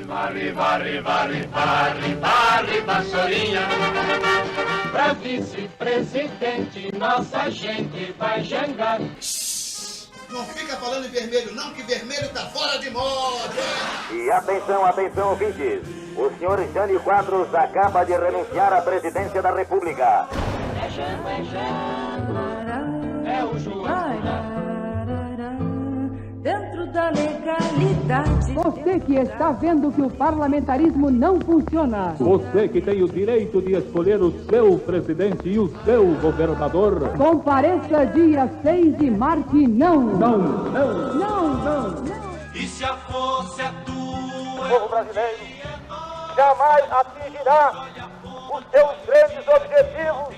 Varre, varre, varre, varre, varre, vassourinha. Pra vice-presidente, nossa gente vai jangar. Não fica falando em vermelho não, que vermelho tá fora de moda. E atenção, atenção, ouvintes. O senhor Jânio Quadros acaba de renunciar à presidência da República. É Jânio, é o João. Dentro da legalidade. Você que está vendo que o parlamentarismo não funciona. Você que tem o direito de escolher o seu presidente e o seu governador. Compareça dia 6 e marque não. Não, não, não, não. E se a força é tua? O povo brasileiro jamais atingirá os seus grandes objetivos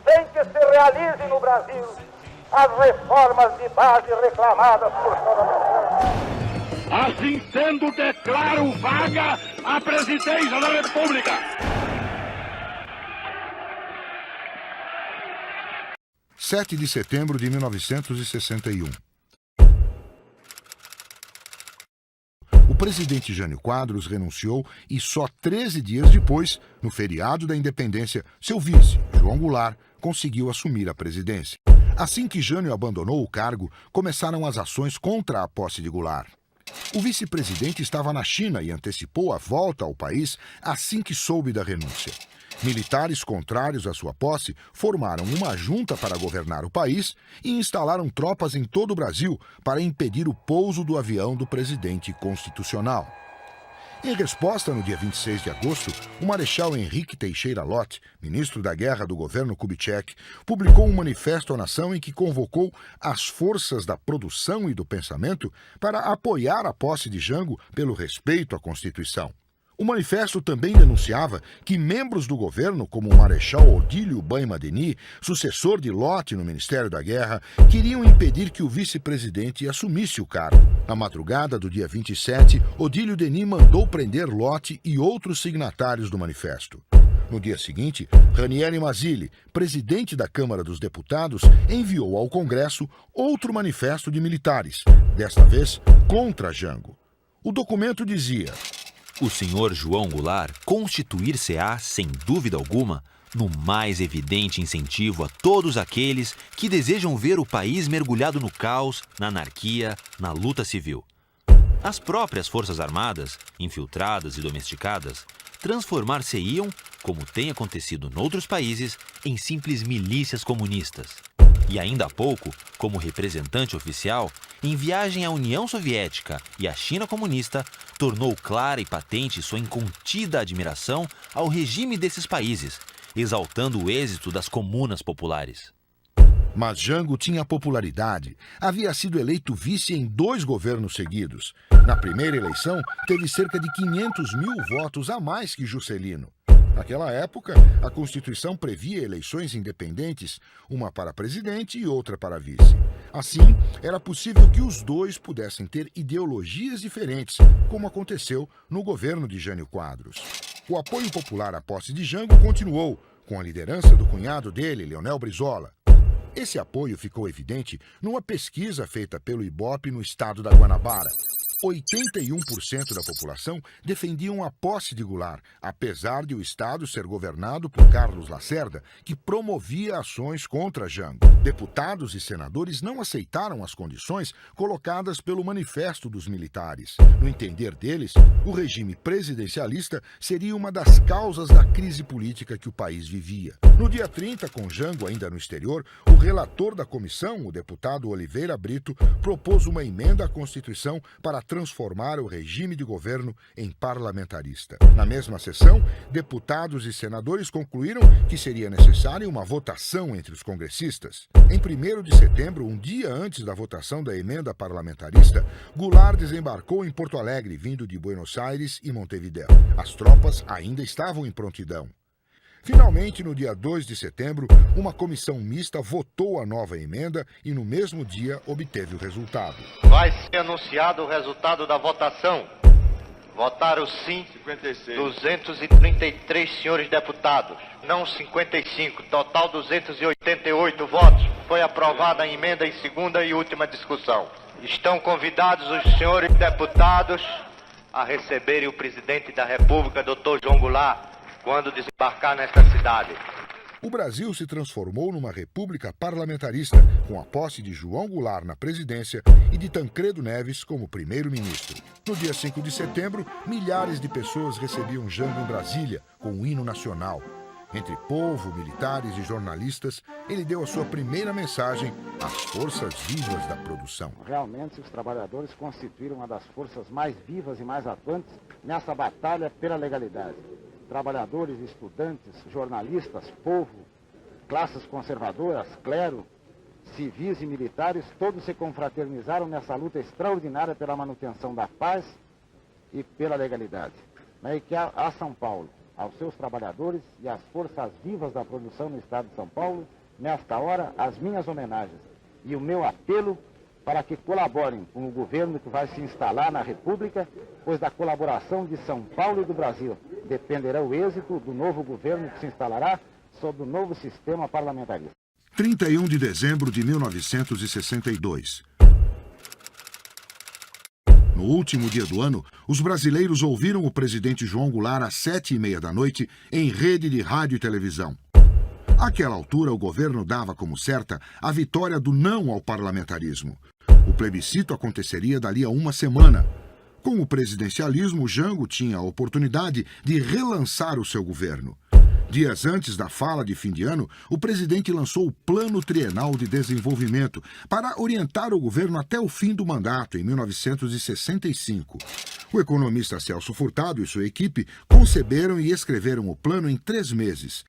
sem que se realizem no Brasil as reformas de base reclamadas por toda a nação. Assim sendo, declaro vaga a presidência da República. (7 de setembro de 1961). O presidente Jânio Quadros renunciou e só 13 dias depois, no feriado da Independência, seu vice, João Goulart, conseguiu assumir a presidência. Assim que Jânio abandonou o cargo, começaram as ações contra a posse de Goulart. O vice-presidente estava na China e antecipou a volta ao país assim que soube da renúncia. Militares contrários à sua posse formaram uma junta para governar o país e instalaram tropas em todo o Brasil para impedir o pouso do avião do presidente constitucional. Em resposta, no dia 26 de agosto, o marechal Henrique Teixeira Lott, ministro da Guerra do governo Kubitschek, publicou um manifesto à nação em que convocou as forças da produção e do pensamento para apoiar a posse de Jango pelo respeito à Constituição. O manifesto também denunciava que membros do governo, como o marechal Odílio Bain-Madeni, sucessor de Lott no Ministério da Guerra, queriam impedir que o vice-presidente assumisse o cargo. Na madrugada do dia 27, Odílio Deni mandou prender Lott e outros signatários do manifesto. No dia seguinte, Ranieri Mazzilli, presidente da Câmara dos Deputados, enviou ao Congresso outro manifesto de militares, desta vez contra Jango. O documento dizia: o senhor João Goulart constituir-se-á, sem dúvida alguma, no mais evidente incentivo a todos aqueles que desejam ver o país mergulhado no caos, na anarquia, na luta civil. As próprias Forças Armadas, infiltradas e domesticadas, transformar-se-iam, como tem acontecido noutros países, em simples milícias comunistas. E ainda há pouco, como representante oficial, em viagem à União Soviética e à China comunista, tornou clara e patente sua incontida admiração ao regime desses países, exaltando o êxito das comunas populares. Mas Jango tinha popularidade. Havia sido eleito vice em 2 governos seguidos. Na primeira eleição, teve cerca de 500 mil votos a mais que Juscelino. Naquela época, a Constituição previa eleições independentes, uma para presidente e outra para vice. Assim, era possível que os dois pudessem ter ideologias diferentes, como aconteceu no governo de Jânio Quadros. O apoio popular à posse de Jango continuou, com a liderança do cunhado dele, Leonel Brizola. Esse apoio ficou evidente numa pesquisa feita pelo Ibope no estado da Guanabara. 81% da população defendiam a posse de Goulart, apesar de o estado ser governado por Carlos Lacerda, que promovia ações contra Jango. Deputados e senadores não aceitaram as condições colocadas pelo Manifesto dos Militares. No entender deles, o regime presidencialista seria uma das causas da crise política que o país vivia. No dia 30, com Jango ainda no exterior, o relator da comissão, o deputado Oliveira Brito, propôs uma emenda à Constituição para transformar o regime de governo em parlamentarista. Na mesma sessão, deputados e senadores concluíram que seria necessária uma votação entre os congressistas. Em 1º de setembro, um dia antes da votação da emenda parlamentarista, Goulart desembarcou em Porto Alegre, vindo de Buenos Aires e Montevidéu. As tropas ainda estavam em prontidão. Finalmente, no dia 2 de setembro, uma comissão mista votou a nova emenda e, no mesmo dia, obteve o resultado. Vai ser anunciado o resultado da votação. Votaram sim 56. 233 senhores deputados, não 55, total 288 votos. Foi aprovada a emenda em segunda e última discussão. Estão convidados os senhores deputados a receberem o presidente da República, Dr. João Goulart, quando desembarcar nesta cidade. O Brasil se transformou numa república parlamentarista, com a posse de João Goulart na presidência e de Tancredo Neves como primeiro-ministro. No dia 5 de setembro, milhares de pessoas recebiam Jango em Brasília, com o hino nacional. Entre povo, militares e jornalistas, ele deu a sua primeira mensagem às forças vivas da produção. Realmente, os trabalhadores constituíram uma das forças mais vivas e mais atuantes nessa batalha pela legalidade. Trabalhadores, estudantes, jornalistas, povo, classes conservadoras, clero, civis e militares, todos se confraternizaram nessa luta extraordinária pela manutenção da paz e pela legalidade. E que a São Paulo, aos seus trabalhadores e às forças vivas da produção no estado de São Paulo, nesta hora, as minhas homenagens e o meu apelo para que colaborem com o governo que vai se instalar na República, pois da colaboração de São Paulo e do Brasil dependerá o êxito do novo governo que se instalará sob o novo sistema parlamentarista. 31 de dezembro de 1962. No último dia do ano, os brasileiros ouviram o presidente João Goulart às 7h30 da noite em rede de rádio e televisão. Àquela altura, o governo dava como certa a vitória do não ao parlamentarismo. O plebiscito aconteceria dali a uma semana. Com o presidencialismo, Jango tinha a oportunidade de relançar o seu governo. Dias antes da fala de fim de ano, o presidente lançou o Plano Trienal de Desenvolvimento para orientar o governo até o fim do mandato, em 1965. O economista Celso Furtado e sua equipe conceberam e escreveram o plano em 3 meses.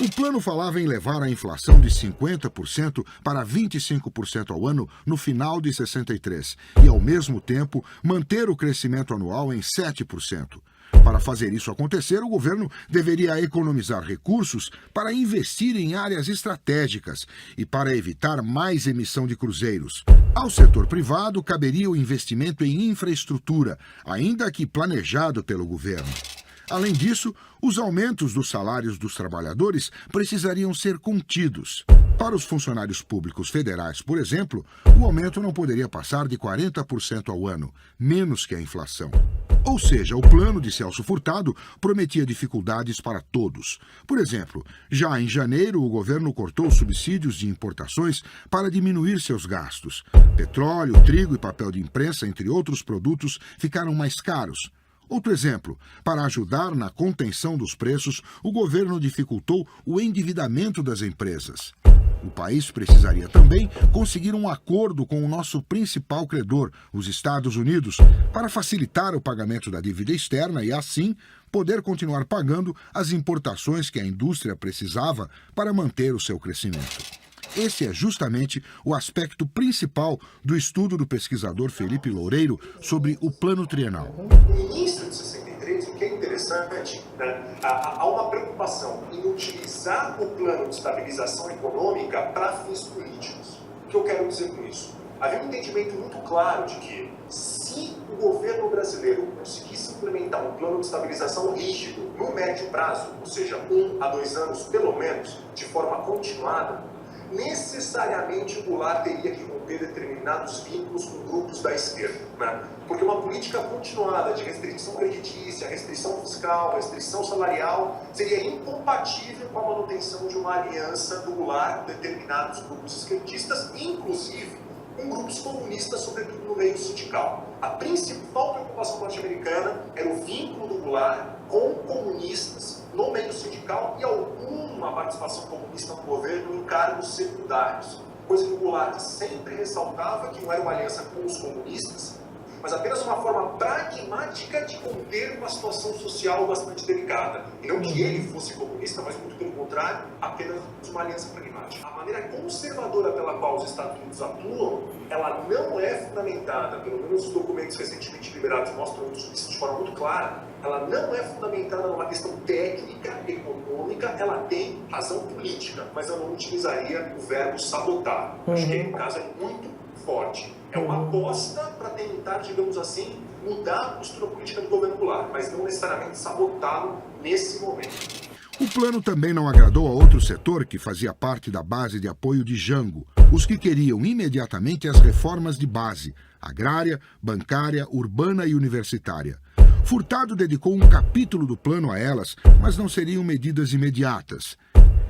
O plano falava em levar a inflação de 50% para 25% ao ano no final de 63 e, ao mesmo tempo, manter o crescimento anual em 7%. Para fazer isso acontecer, o governo deveria economizar recursos para investir em áreas estratégicas e para evitar mais emissão de cruzeiros. Ao setor privado, caberia o investimento em infraestrutura, ainda que planejado pelo governo. Além disso, os aumentos dos salários dos trabalhadores precisariam ser contidos. Para os funcionários públicos federais, por exemplo, o aumento não poderia passar de 40% ao ano, menos que a inflação. Ou seja, o plano de Celso Furtado prometia dificuldades para todos. Por exemplo, já em janeiro, o governo cortou subsídios de importações para diminuir seus gastos. Petróleo, trigo e papel de imprensa, entre outros produtos, ficaram mais caros. Outro exemplo, para ajudar na contenção dos preços, o governo dificultou o endividamento das empresas. O país precisaria também conseguir um acordo com o nosso principal credor, os Estados Unidos, para facilitar o pagamento da dívida externa e, assim, poder continuar pagando as importações que a indústria precisava para manter o seu crescimento. Esse é justamente o aspecto principal do estudo do pesquisador Felipe Loureiro sobre o Plano Trienal. No início de 63, o que é interessante, há uma preocupação em utilizar o plano de estabilização econômica para fins políticos. O que eu quero dizer com isso? Havia um entendimento muito claro de que, se o governo brasileiro conseguisse implementar um plano de estabilização rígido no médio prazo, ou seja, 1 a 2 anos pelo menos, de forma continuada, necessariamente o Goulart teria que romper determinados vínculos com grupos da esquerda, Porque uma política continuada de restrição creditícia, restrição fiscal, restrição salarial, seria incompatível com a manutenção de uma aliança do Goulart com determinados grupos esquerdistas, inclusive com grupos comunistas, sobretudo no meio sindical. A principal preocupação norte-americana era o vínculo do Goulart com comunistas no meio sindical e alguma participação comunista no governo em cargos secundários. Coisa que o Goulart sempre ressaltava que não era uma aliança com os comunistas, mas apenas uma forma pragmática de conter uma situação social bastante delicada. E não que ele fosse comunista, mas muito pelo contrário, apenas uma aliança pragmática. A maneira conservadora pela qual os Estados Unidos atuam, ela não é fundamentada, pelo menos os documentos recentemente liberados mostram isso de forma muito clara, ela não é fundamentada numa questão técnica, econômica, ela tem razão política, mas eu não utilizaria o verbo sabotar. Acho que no caso é muito forte. É uma aposta para tentar, digamos assim, mudar a postura política do governo Goulart, mas não necessariamente sabotá-lo nesse momento. O plano também não agradou a outro setor que fazia parte da base de apoio de Jango, os que queriam imediatamente as reformas de base, agrária, bancária, urbana e universitária. Furtado dedicou um capítulo do plano a elas, mas não seriam medidas imediatas.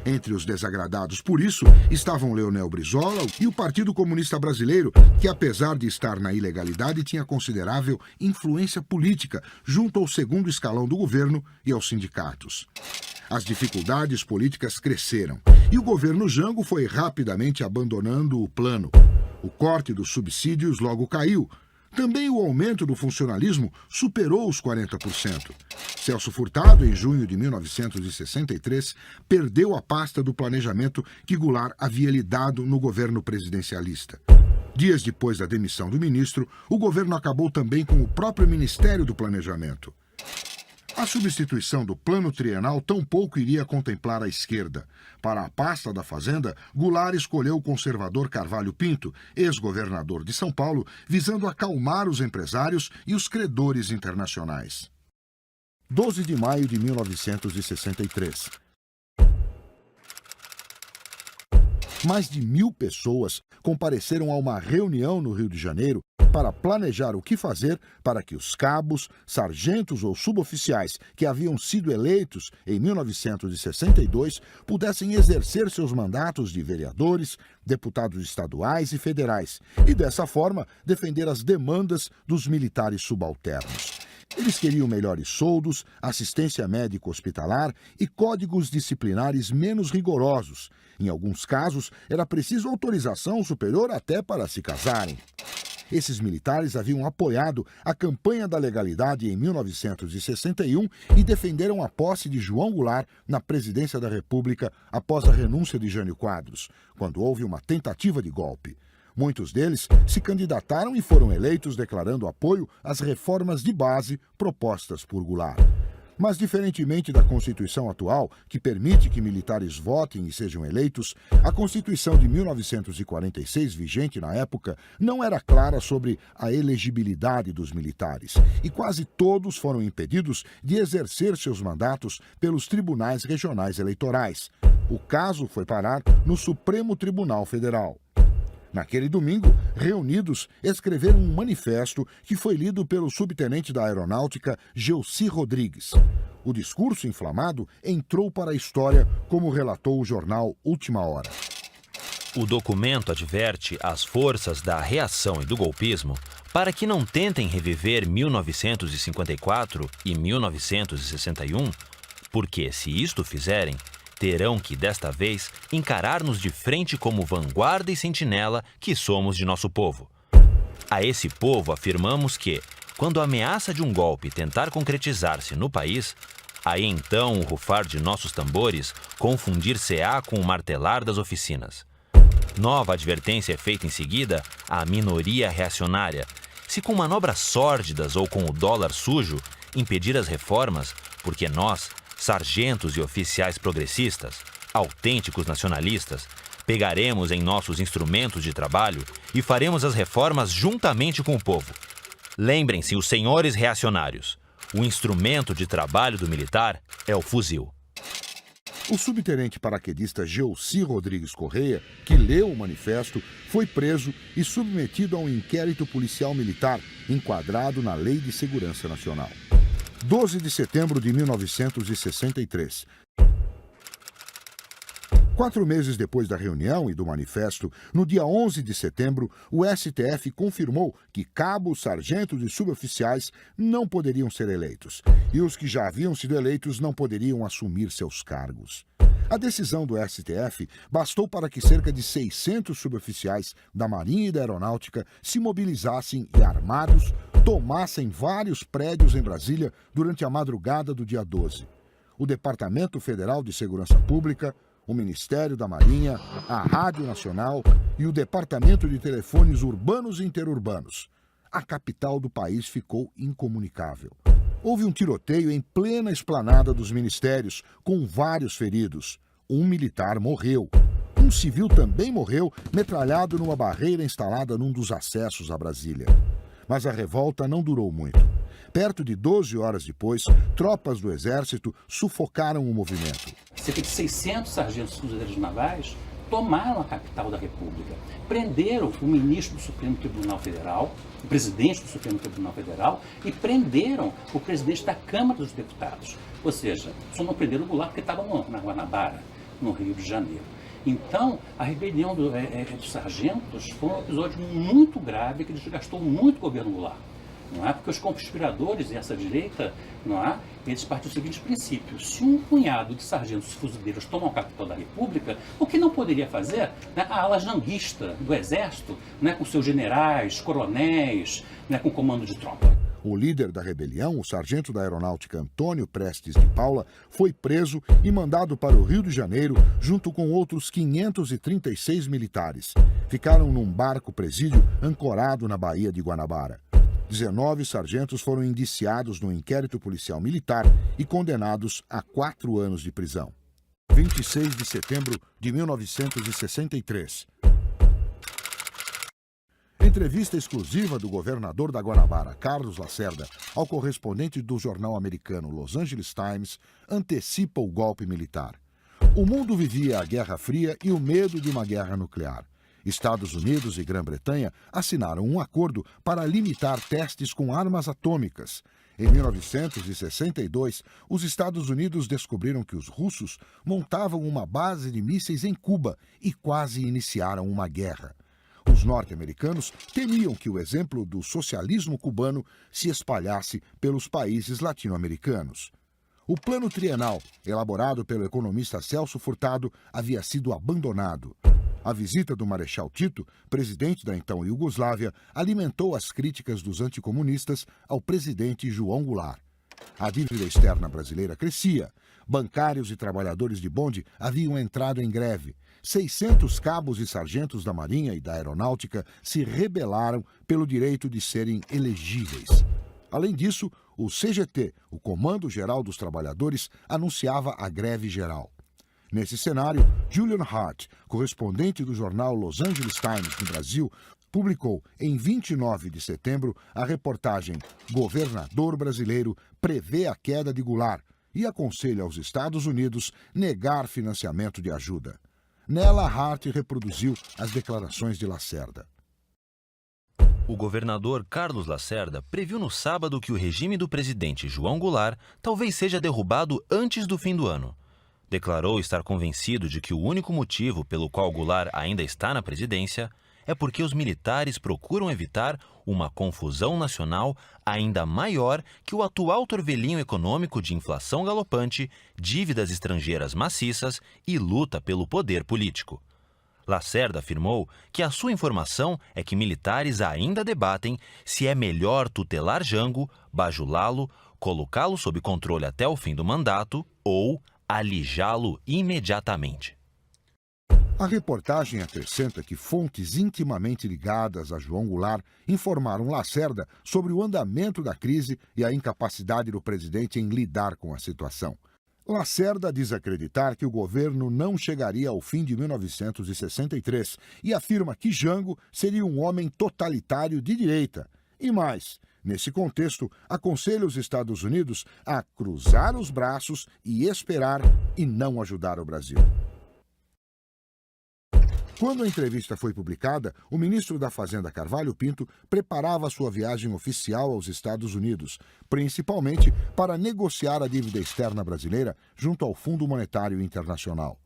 Entre os desagradados por isso estavam Leonel Brizola e o Partido Comunista Brasileiro, que apesar de estar na ilegalidade, tinha considerável influência política junto ao segundo escalão do governo e aos sindicatos. As dificuldades políticas cresceram e o governo Jango foi rapidamente abandonando o plano. O corte dos subsídios logo caiu. Também o aumento do funcionalismo superou os 40%. Celso Furtado, em junho de 1963, perdeu a pasta do planejamento que Goulart havia lhe dado no governo presidencialista. Dias depois da demissão do ministro, o governo acabou também com o próprio Ministério do Planejamento. A substituição do plano trienal tampouco iria contemplar a esquerda. Para a pasta da Fazenda, Goulart escolheu o conservador Carvalho Pinto, ex-governador de São Paulo, visando acalmar os empresários e os credores internacionais. 12 de maio de 1963. Mais de 1.000 pessoas compareceram a uma reunião no Rio de Janeiro para planejar o que fazer para que os cabos, sargentos ou suboficiais que haviam sido eleitos em 1962 pudessem exercer seus mandatos de vereadores, deputados estaduais e federais e, dessa forma, defender as demandas dos militares subalternos. Eles queriam melhores soldos, assistência médico-hospitalar e códigos disciplinares menos rigorosos. Em alguns casos, era preciso autorização superior até para se casarem. Esses militares haviam apoiado a campanha da legalidade em 1961 e defenderam a posse de João Goulart na presidência da República após a renúncia de Jânio Quadros, quando houve uma tentativa de golpe. Muitos deles se candidataram e foram eleitos declarando apoio às reformas de base propostas por Goulart. Mas, diferentemente da Constituição atual, que permite que militares votem e sejam eleitos, a Constituição de 1946, vigente na época, não era clara sobre a elegibilidade dos militares, e quase todos foram impedidos de exercer seus mandatos pelos tribunais regionais eleitorais. O caso foi parar no Supremo Tribunal Federal. Naquele domingo, reunidos, escreveram um manifesto que foi lido pelo subtenente da Aeronáutica, Gelsi Rodrigues. O discurso inflamado entrou para a história, como relatou o jornal Última Hora. O documento adverte as forças da reação e do golpismo para que não tentem reviver 1954 e 1961, porque, se isto fizerem, terão que, desta vez, encarar-nos de frente como vanguarda e sentinela que somos de nosso povo. A esse povo afirmamos que, quando a ameaça de um golpe tentar concretizar-se no país, aí então o rufar de nossos tambores confundir-se-á com o martelar das oficinas. Nova advertência é feita em seguida à minoria reacionária, se com manobras sórdidas ou com o dólar sujo impedir as reformas, porque nós, sargentos e oficiais progressistas, autênticos nacionalistas, pegaremos em nossos instrumentos de trabalho e faremos as reformas juntamente com o povo. Lembrem-se, os senhores reacionários, o instrumento de trabalho do militar é o fuzil. O subtenente paraquedista Gelsi Rodrigues Correia, que leu o manifesto, foi preso e submetido a um inquérito policial militar enquadrado na Lei de Segurança Nacional. 12 de setembro de 1963. 4 meses depois da reunião e do manifesto, no dia 11 de setembro, o STF confirmou que cabos, sargentos e suboficiais não poderiam ser eleitos, e os que já haviam sido eleitos não poderiam assumir seus cargos. A decisão do STF bastou para que cerca de 600 suboficiais da Marinha e da Aeronáutica se mobilizassem e, armados, tomassem vários prédios em Brasília durante a madrugada do dia 12. O Departamento Federal de Segurança Pública, o Ministério da Marinha, a Rádio Nacional e o Departamento de Telefones Urbanos e Interurbanos. A capital do país ficou incomunicável. Houve um tiroteio em plena esplanada dos ministérios, com vários feridos. Um militar morreu. Um civil também morreu, metralhado numa barreira instalada num dos acessos a Brasília. Mas a revolta não durou muito. Perto de 12 horas depois, tropas do Exército sufocaram o movimento. Cerca de 600 sargentos fuzileiros navais tomaram a capital da República, prenderam o ministro do Supremo Tribunal Federal, o presidente do Supremo Tribunal Federal, e prenderam o presidente da Câmara dos Deputados. Ou seja, só não prenderam o Goulart porque estavam na Guanabara, no Rio de Janeiro. Então, a rebelião dos sargentos foi um episódio muito grave que desgastou muito o governo Goulart. Não é? Porque os conspiradores e essa direita, não é? Eles partem do seguinte princípio: se um punhado de sargentos fuzileiros tomam a capital da República, o que não poderia fazer, né, a ala janguista do Exército, né, com seus generais, coronéis, né, com comando de tropa? O líder da rebelião, o sargento da Aeronáutica Antônio Prestes de Paula, foi preso e mandado para o Rio de Janeiro junto com outros 536 militares. Ficaram num barco-presídio ancorado na Baía de Guanabara. 19 sargentos foram indiciados no inquérito policial militar e condenados a 4 anos de prisão. 26 de setembro de 1963. Entrevista exclusiva do governador da Guanabara, Carlos Lacerda, ao correspondente do jornal americano Los Angeles Times, antecipa o golpe militar. O mundo vivia a Guerra Fria e o medo de uma guerra nuclear. Estados Unidos e Grã-Bretanha assinaram um acordo para limitar testes com armas atômicas. Em 1962, os Estados Unidos descobriram que os russos montavam uma base de mísseis em Cuba e quase iniciaram uma guerra. Os norte-americanos temiam que o exemplo do socialismo cubano se espalhasse pelos países latino-americanos. O plano trienal, elaborado pelo economista Celso Furtado, havia sido abandonado. A visita do Marechal Tito, presidente da então Iugoslávia, alimentou as críticas dos anticomunistas ao presidente João Goulart. A dívida externa brasileira crescia. Bancários e trabalhadores de bonde haviam entrado em greve. 600 cabos e sargentos da Marinha e da Aeronáutica se rebelaram pelo direito de serem elegíveis. Além disso, o CGT, o Comando Geral dos Trabalhadores, anunciava a greve geral. Nesse cenário, Julian Hart, correspondente do jornal Los Angeles Times no Brasil, publicou em 29 de setembro a reportagem "Governador Brasileiro prevê a queda de Goulart" e aconselha aos Estados Unidos negar financiamento de ajuda. Nela, Hart reproduziu as declarações de Lacerda. O governador Carlos Lacerda previu no sábado que o regime do presidente João Goulart talvez seja derrubado antes do fim do ano. Declarou estar convencido de que o único motivo pelo qual Goulart ainda está na presidência é porque os militares procuram evitar uma confusão nacional ainda maior que o atual torvelinho econômico de inflação galopante, dívidas estrangeiras maciças e luta pelo poder político. Lacerda afirmou que a sua informação é que militares ainda debatem se é melhor tutelar Jango, bajulá-lo, colocá-lo sob controle até o fim do mandato ou alijá-lo imediatamente. A reportagem acrescenta que fontes intimamente ligadas a João Goulart informaram Lacerda sobre o andamento da crise e a incapacidade do presidente em lidar com a situação. Lacerda diz acreditar que o governo não chegaria ao fim de 1963 e afirma que Jango seria um homem totalitário de direita. E mais, nesse contexto, aconselha os Estados Unidos a cruzar os braços e esperar e não ajudar o Brasil. Quando a entrevista foi publicada, o ministro da Fazenda Carvalho Pinto preparava sua viagem oficial aos Estados Unidos, principalmente para negociar a dívida externa brasileira junto ao Fundo Monetário Internacional.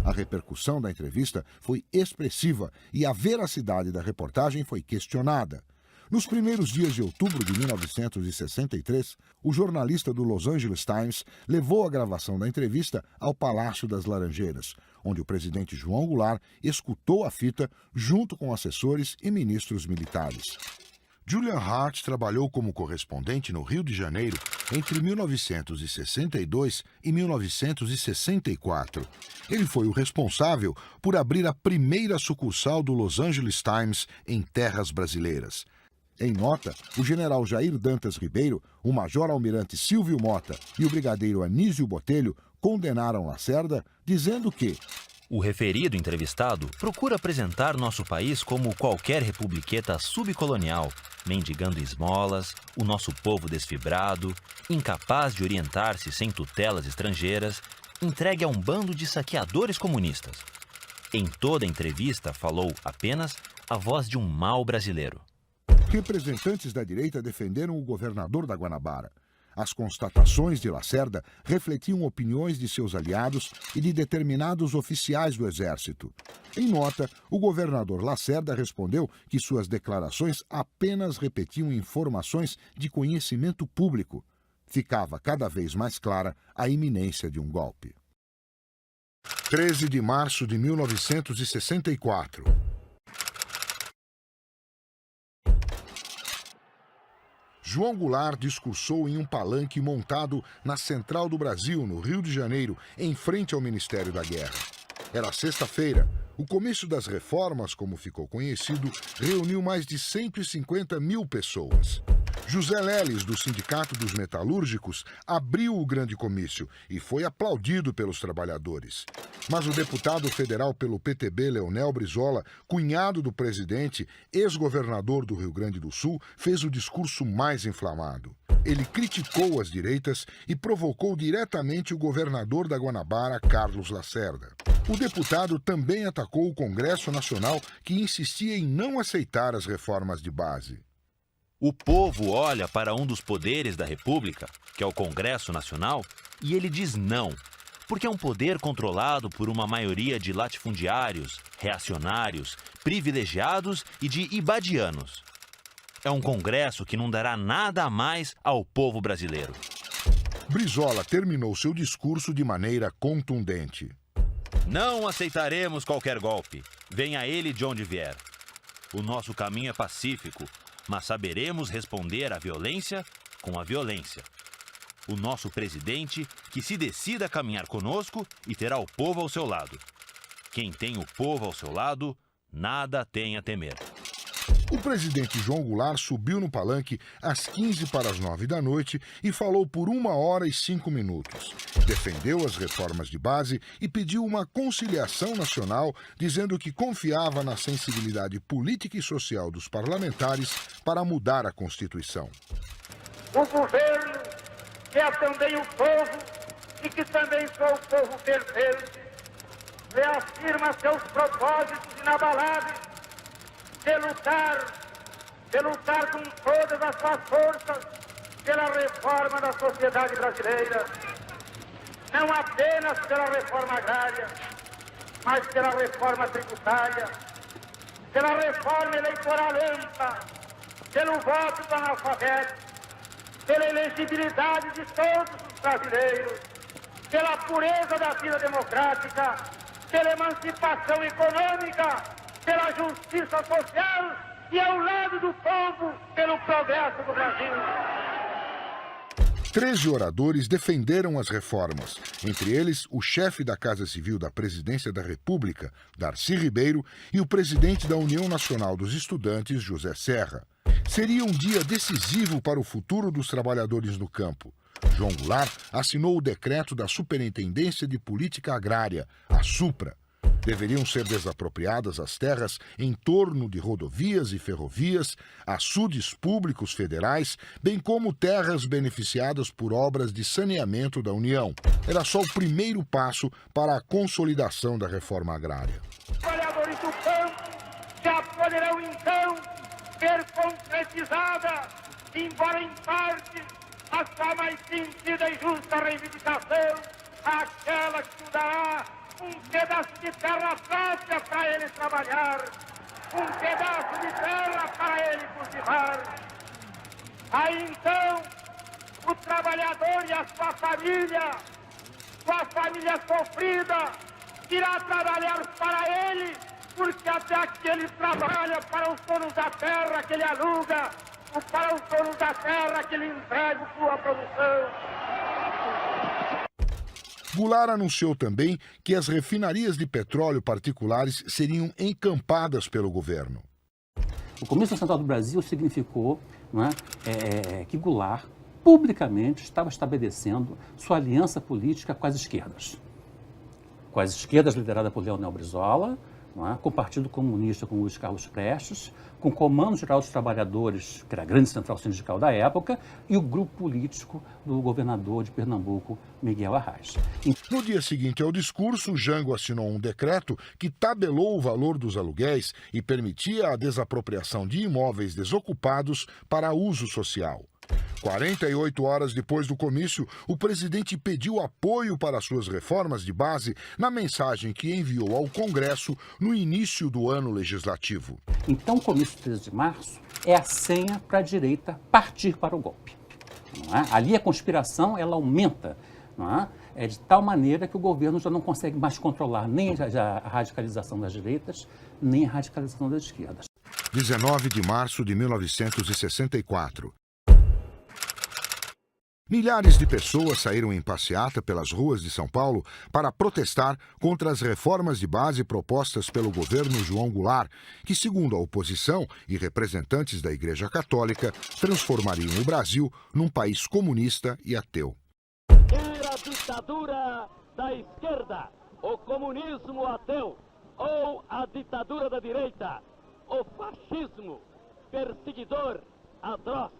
A repercussão da entrevista foi expressiva e a veracidade da reportagem foi questionada. Nos primeiros dias de outubro de 1963, o jornalista do Los Angeles Times levou a gravação da entrevista ao Palácio das Laranjeiras, onde o presidente João Goulart escutou a fita junto com assessores e ministros militares. Julian Hart trabalhou como correspondente no Rio de Janeiro entre 1962 e 1964. Ele foi o responsável por abrir a primeira sucursal do Los Angeles Times em terras brasileiras. Em nota, o general Jair Dantas Ribeiro, o major-almirante Silvio Mota e o brigadeiro Anísio Botelho condenaram Lacerda, dizendo que o referido entrevistado procura apresentar nosso país como qualquer republiqueta subcolonial, mendigando esmolas, o nosso povo desfibrado, incapaz de orientar-se sem tutelas estrangeiras, entregue a um bando de saqueadores comunistas. Em toda a entrevista, falou apenas a voz de um mau brasileiro. Representantes da direita defenderam o governador da Guanabara. As constatações de Lacerda refletiam opiniões de seus aliados e de determinados oficiais do Exército. Em nota, o governador Lacerda respondeu que suas declarações apenas repetiam informações de conhecimento público. Ficava cada vez mais clara a iminência de um golpe. 13 de março de 1964. João Goulart discursou em um palanque montado na Central do Brasil, no Rio de Janeiro, em frente ao Ministério da Guerra. Era sexta-feira. O comício das reformas, como ficou conhecido, reuniu mais de 150 mil pessoas. José Leles, do Sindicato dos Metalúrgicos, abriu o grande comício e foi aplaudido pelos trabalhadores. Mas o deputado federal pelo PTB, Leonel Brizola, cunhado do presidente, ex-governador do Rio Grande do Sul, fez o discurso mais inflamado. Ele criticou as direitas e provocou diretamente o governador da Guanabara, Carlos Lacerda. O deputado também atacou o Congresso Nacional, que insistia em não aceitar as reformas de base. O povo olha para um dos poderes da República, que é o Congresso Nacional, e ele diz não, porque é um poder controlado por uma maioria de latifundiários, reacionários, privilegiados e de ibadianos. É um Congresso que não dará nada a mais ao povo brasileiro. Brizola terminou seu discurso de maneira contundente. Não aceitaremos qualquer golpe, venha ele de onde vier. O nosso caminho é pacífico, mas saberemos responder à violência com a violência. O nosso presidente que se decida a caminhar conosco e terá o povo ao seu lado. Quem tem o povo ao seu lado, nada tem a temer. O presidente João Goulart subiu no palanque às 8:45 da noite e falou por 1 hora e 5 minutos. Defendeu as reformas de base e pediu uma conciliação nacional, dizendo que confiava na sensibilidade política e social dos parlamentares para mudar a Constituição. O governo, que é também o povo e que também sou o povo perfeito, reafirma seus propósitos inabaláveis de lutar com todas as suas forças pela reforma da sociedade brasileira. Não apenas pela reforma agrária, mas pela reforma tributária, pela reforma eleitoral ampla, pelo voto do analfabeto, pela elegibilidade de todos os brasileiros, pela pureza da vida democrática, pela emancipação econômica, pela justiça social e ao lado do povo, pelo progresso do Brasil. 13 oradores defenderam as reformas, entre eles o chefe da Casa Civil da Presidência da República, Darcy Ribeiro, e o presidente da União Nacional dos Estudantes, José Serra. Seria um dia decisivo para o futuro dos trabalhadores no campo. João Goulart assinou o decreto da Superintendência de Política Agrária, a SUPRA. Deveriam ser desapropriadas as terras em torno de rodovias e ferrovias, açudes públicos federais, bem como terras beneficiadas por obras de saneamento da União. Era só o primeiro passo para a consolidação da reforma agrária. Os trabalhadores do campo já poderão então ser concretizada, embora em parte, a sua mais sentida e justa reivindicação, aquela que dará um pedaço de terra própria para ele trabalhar, um pedaço de terra para ele cultivar. Aí então, o trabalhador e a sua família sofrida, irá trabalhar para ele, porque até aqui ele trabalha para os donos da terra que ele aluga, ou para os donos da terra que ele entrega sua produção. Goulart anunciou também que as refinarias de petróleo particulares seriam encampadas pelo governo. O Comício Central do Brasil significou, não é, que Goulart publicamente estava estabelecendo sua aliança política com as esquerdas. Com as esquerdas lideradas por Leonel Brizola, não é? Com o Partido Comunista, com Luiz Carlos Prestes, com o Comando Geral dos Trabalhadores, que era a grande central sindical da época, e o grupo político do governador de Pernambuco, Miguel Arraes. No dia seguinte ao discurso, Jango assinou um decreto que tabelou o valor dos aluguéis e permitia a desapropriação de imóveis desocupados para uso social. 48 horas depois do comício, o presidente pediu apoio para suas reformas de base na mensagem que enviou ao Congresso no início do ano legislativo. Então, o comício de 13 de março é a senha para a direita partir para o golpe. Não é? Ali a conspiração ela aumenta, não é? É de tal maneira que o governo já não consegue mais controlar nem a radicalização das direitas, nem a radicalização das esquerdas. 19 de março de 1964. Milhares de pessoas saíram em passeata pelas ruas de São Paulo para protestar contra as reformas de base propostas pelo governo João Goulart, que, segundo a oposição e representantes da Igreja Católica, transformariam o Brasil num país comunista e ateu. Quer a ditadura da esquerda, o comunismo ateu, ou a ditadura da direita, o fascismo perseguidor atroz.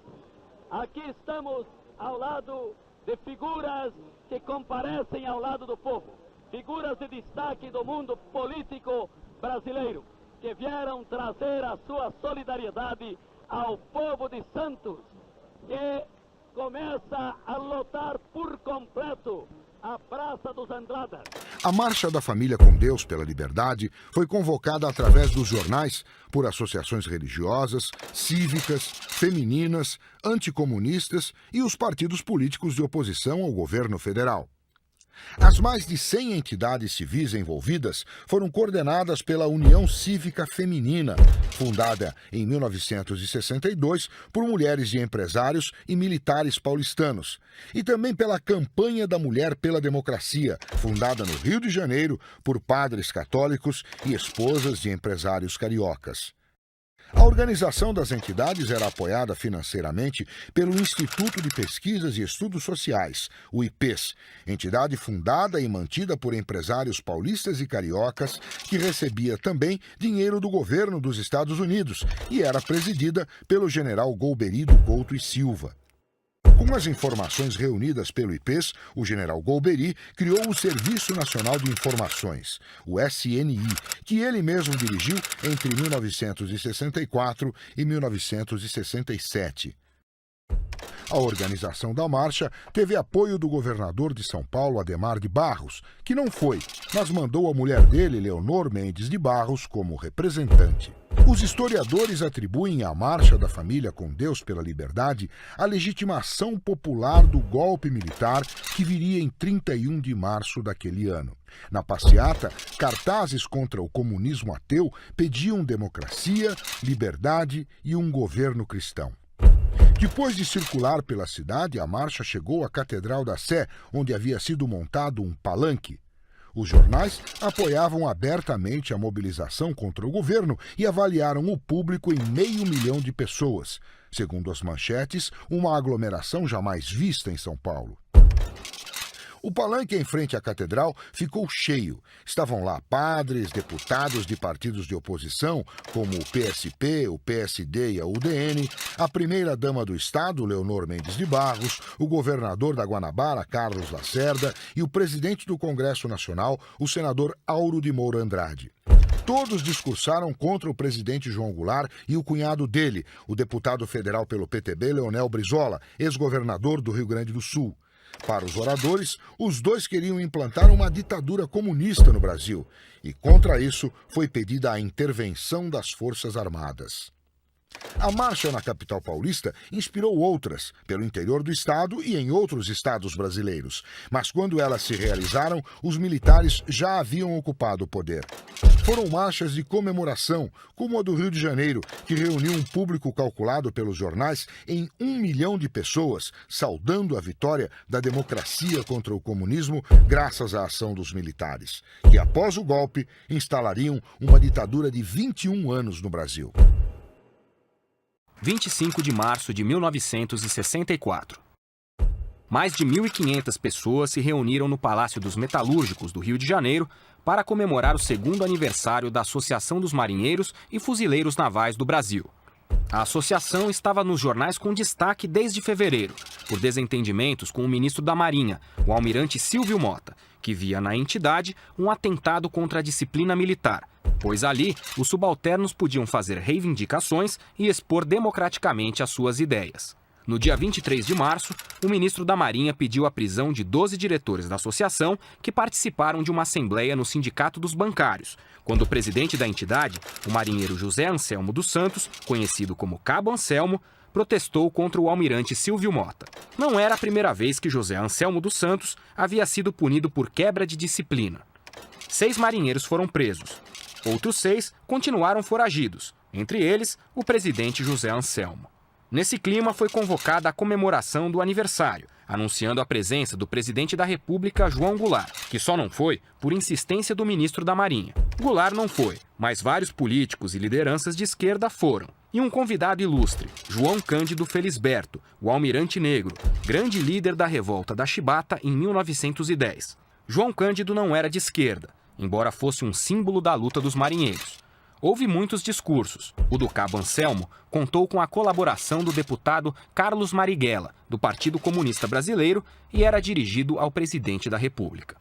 Aqui estamos ao lado de figuras que comparecem ao lado do povo, figuras de destaque do mundo político brasileiro, que vieram trazer a sua solidariedade ao povo de Santos, que começa a lotar por completo a Praça dos Andradas. A Marcha da Família com Deus pela Liberdade foi convocada através dos jornais por associações religiosas, cívicas, femininas, anticomunistas e os partidos políticos de oposição ao governo federal. As mais de 100 entidades civis envolvidas foram coordenadas pela União Cívica Feminina, fundada em 1962 por mulheres de empresários e militares paulistanos, e também pela Campanha da Mulher pela Democracia, fundada no Rio de Janeiro por padres católicos e esposas de empresários cariocas. A organização das entidades era apoiada financeiramente pelo Instituto de Pesquisas e Estudos Sociais, o IPES, entidade fundada e mantida por empresários paulistas e cariocas, que recebia também dinheiro do governo dos Estados Unidos e era presidida pelo general Golbery do Couto e Silva. Com as informações reunidas pelo IPES, o general Golbery criou o Serviço Nacional de Informações, o SNI, que ele mesmo dirigiu entre 1964 e 1967. A organização da marcha teve apoio do governador de São Paulo, Adhemar de Barros, que não foi, mas mandou a mulher dele, Leonor Mendes de Barros, como representante. Os historiadores atribuem à Marcha da Família com Deus pela Liberdade a legitimação popular do golpe militar que viria em 31 de março daquele ano. Na passeata, cartazes contra o comunismo ateu pediam democracia, liberdade e um governo cristão. Depois de circular pela cidade, a marcha chegou à Catedral da Sé, onde havia sido montado um palanque. Os jornais apoiavam abertamente a mobilização contra o governo e avaliaram o público em 500 mil de pessoas. Segundo as manchetes, uma aglomeração jamais vista em São Paulo. O palanque em frente à catedral ficou cheio. Estavam lá padres, deputados de partidos de oposição, como o PSP, o PSD e a UDN, a primeira-dama do Estado, Leonor Mendes de Barros, o governador da Guanabara, Carlos Lacerda, e o presidente do Congresso Nacional, o senador Auro de Moura Andrade. Todos discursaram contra o presidente João Goulart e o cunhado dele, o deputado federal pelo PTB, Leonel Brizola, ex-governador do Rio Grande do Sul. Para os oradores, os dois queriam implantar uma ditadura comunista no Brasil, e contra isso foi pedida a intervenção das Forças Armadas. A marcha na capital paulista inspirou outras, pelo interior do estado e em outros estados brasileiros. Mas quando elas se realizaram, os militares já haviam ocupado o poder. Foram marchas de comemoração, como a do Rio de Janeiro, que reuniu um público calculado pelos jornais em 1 milhão de pessoas, saudando a vitória da democracia contra o comunismo graças à ação dos militares, que após o golpe instalariam uma ditadura de 21 anos no Brasil. 25 de março de 1964. Mais de 1.500 pessoas se reuniram no Palácio dos Metalúrgicos do Rio de Janeiro para comemorar o 2º aniversário da Associação dos Marinheiros e Fuzileiros Navais do Brasil. A associação estava nos jornais com destaque desde fevereiro, por desentendimentos com o ministro da Marinha, o almirante Silvio Mota, que via na entidade um atentado contra a disciplina militar, pois ali os subalternos podiam fazer reivindicações e expor democraticamente as suas ideias. No dia 23 de março, o ministro da Marinha pediu a prisão de 12 diretores da associação que participaram de uma assembleia no Sindicato dos Bancários, quando o presidente da entidade, o marinheiro José Anselmo dos Santos, conhecido como Cabo Anselmo, protestou contra o almirante Silvio Mota. Não era a primeira vez que José Anselmo dos Santos havia sido punido por quebra de disciplina. 6 marinheiros foram presos. Outros 6 continuaram foragidos, entre eles o presidente José Anselmo. Nesse clima foi convocada a comemoração do aniversário, anunciando a presença do presidente da República, João Goulart, que só não foi por insistência do ministro da Marinha. Goulart não foi, mas vários políticos e lideranças de esquerda foram. E um convidado ilustre, João Cândido Felisberto, o almirante negro, grande líder da revolta da Chibata em 1910. João Cândido não era de esquerda, embora fosse um símbolo da luta dos marinheiros. Houve muitos discursos. O do Cabo Anselmo contou com a colaboração do deputado Carlos Marighella, do Partido Comunista Brasileiro, e era dirigido ao presidente da República.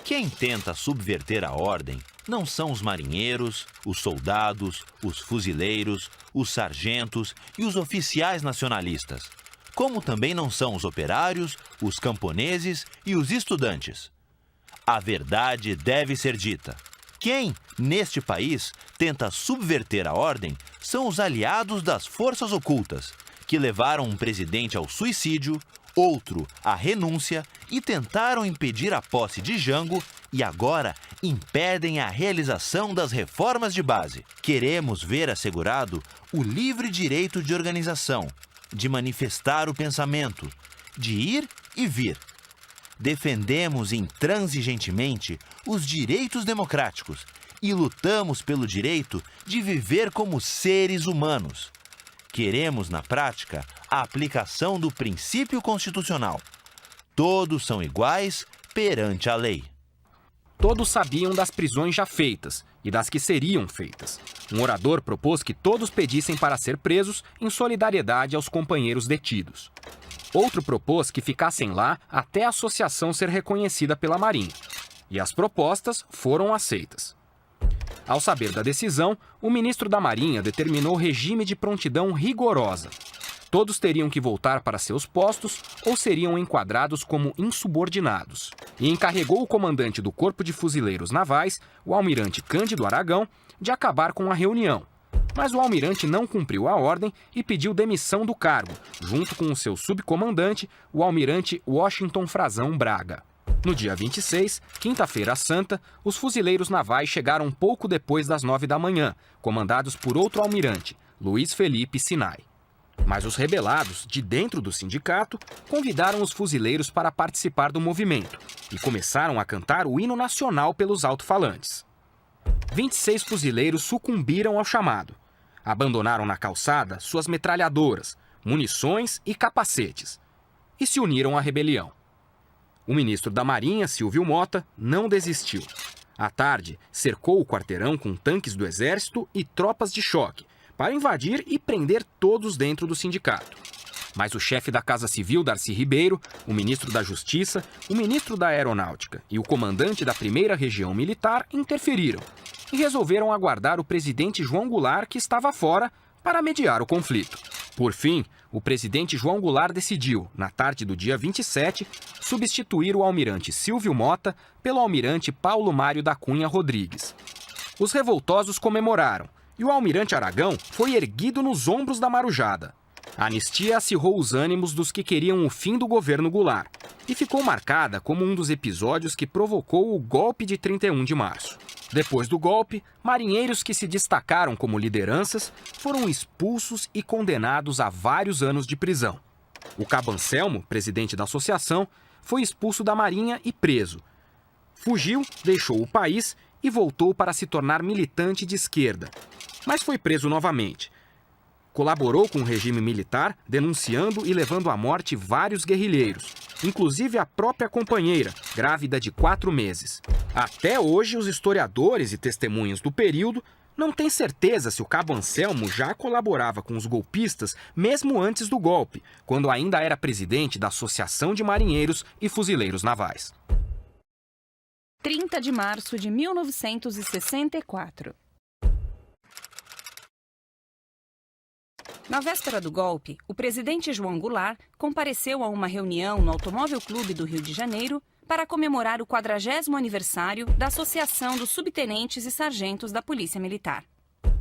Quem tenta subverter a ordem não são os marinheiros, os soldados, os fuzileiros, os sargentos e os oficiais nacionalistas, como também não são os operários, os camponeses e os estudantes. A verdade deve ser dita. Quem, neste país, tenta subverter a ordem são os aliados das forças ocultas, que levaram um presidente ao suicídio, outro à renúncia e tentaram impedir a posse de Jango e agora impedem a realização das reformas de base. Queremos ver assegurado o livre direito de organização, de manifestar o pensamento, de ir e vir. Defendemos intransigentemente os direitos democráticos e lutamos pelo direito de viver como seres humanos. Queremos, na prática, a aplicação do princípio constitucional. Todos são iguais perante a lei. Todos sabiam das prisões já feitas e das que seriam feitas. Um orador propôs que todos pedissem para ser presos em solidariedade aos companheiros detidos. Outro propôs que ficassem lá até a associação ser reconhecida pela Marinha. E as propostas foram aceitas. Ao saber da decisão, o ministro da Marinha determinou regime de prontidão rigorosa. Todos teriam que voltar para seus postos ou seriam enquadrados como insubordinados. E encarregou o comandante do Corpo de Fuzileiros Navais, o almirante Cândido Aragão, de acabar com a reunião. Mas o almirante não cumpriu a ordem e pediu demissão do cargo, junto com o seu subcomandante, o almirante Washington Frazão Braga. No dia 26, quinta-feira santa, os fuzileiros navais chegaram pouco depois das 9 da manhã, comandados por outro almirante, Luiz Felipe Sinai. Mas os rebelados, de dentro do sindicato, convidaram os fuzileiros para participar do movimento e começaram a cantar o hino nacional pelos alto-falantes. 26 fuzileiros sucumbiram ao chamado. Abandonaram na calçada suas metralhadoras, munições e capacetes e se uniram à rebelião. O ministro da Marinha, Silvio Mota, não desistiu. À tarde, cercou o quarteirão com tanques do Exército e tropas de choque para invadir e prender todos dentro do sindicato. Mas o chefe da Casa Civil, Darcy Ribeiro, o ministro da Justiça, o ministro da Aeronáutica e o comandante da 1ª Região Militar interferiram e resolveram aguardar o presidente João Goulart, que estava fora, para mediar o conflito. Por fim, o presidente João Goulart decidiu, na tarde do dia 27, substituir o almirante Silvio Mota pelo almirante Paulo Mário da Cunha Rodrigues. Os revoltosos comemoraram e o almirante Aragão foi erguido nos ombros da marujada. A anistia acirrou os ânimos dos que queriam o fim do governo Goulart e ficou marcada como um dos episódios que provocou o golpe de 31 de março. Depois do golpe, marinheiros que se destacaram como lideranças foram expulsos e condenados a vários anos de prisão. O Cabo Anselmo, presidente da associação, foi expulso da Marinha e preso. Fugiu, deixou o país e voltou para se tornar militante de esquerda, mas foi preso novamente. Colaborou com o regime militar, denunciando e levando à morte vários guerrilheiros, inclusive a própria companheira, grávida de 4 meses. Até hoje, os historiadores e testemunhas do período não têm certeza se o cabo Anselmo já colaborava com os golpistas mesmo antes do golpe, quando ainda era presidente da Associação de Marinheiros e Fuzileiros Navais. 30 de março de 1964. Na véspera do golpe, o presidente João Goulart compareceu a uma reunião no Automóvel Clube do Rio de Janeiro para comemorar o 40º aniversário da Associação dos Subtenentes e Sargentos da Polícia Militar.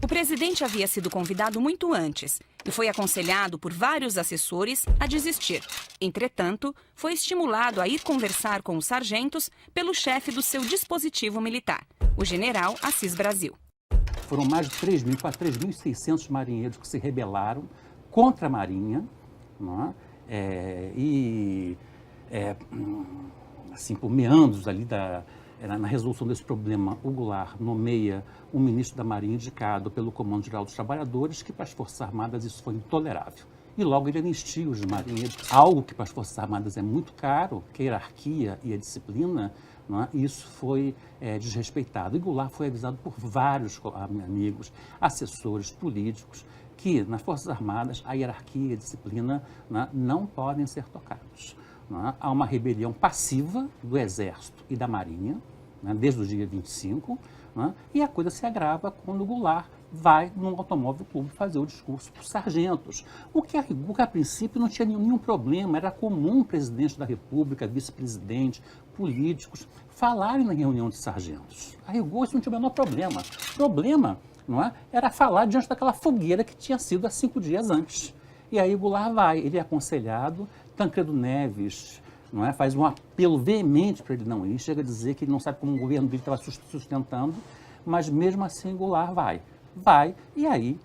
O presidente havia sido convidado muito antes e foi aconselhado por vários assessores a desistir. Entretanto, foi estimulado a ir conversar com os sargentos pelo chefe do seu dispositivo militar, o general Assis Brasil. Foram mais de 3.000, quase 3.600 marinheiros que se rebelaram contra a Marinha, não é? Assim, por meandros ali na resolução desse problema, o Goulart nomeia um ministro da Marinha indicado pelo Comando Geral dos Trabalhadores, que para as Forças Armadas isso foi intolerável. E logo ele anistia os marinheiros, algo que para as Forças Armadas é muito caro, que é a hierarquia e a disciplina, não é? Isso foi desrespeitado. E Goulart foi avisado por vários amigos, assessores políticos, que nas Forças Armadas a hierarquia e a disciplina não podem ser tocados. Há uma rebelião passiva do Exército e da Marinha, desde o dia 25, e a coisa se agrava quando o Goulart vai no Automóvel Clube fazer o discurso para os sargentos. O que a princípio não tinha nenhum problema, era comum o presidente da República, vice-presidente, políticos falarem na reunião de sargentos. A rigor isso não tinha o menor problema. O problema era falar diante daquela fogueira que tinha sido há 5 dias antes. E aí o Goulart vai, ele é aconselhado, Tancredo Neves faz um apelo veemente para ele não ir, chega a dizer que ele não sabe como o governo dele estava sustentando, mas mesmo assim Goulart vai, e aí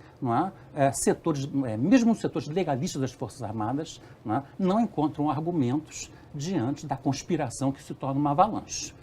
mesmo os setores legalistas das Forças Armadas não encontram argumentos diante da conspiração que se torna uma avalanche.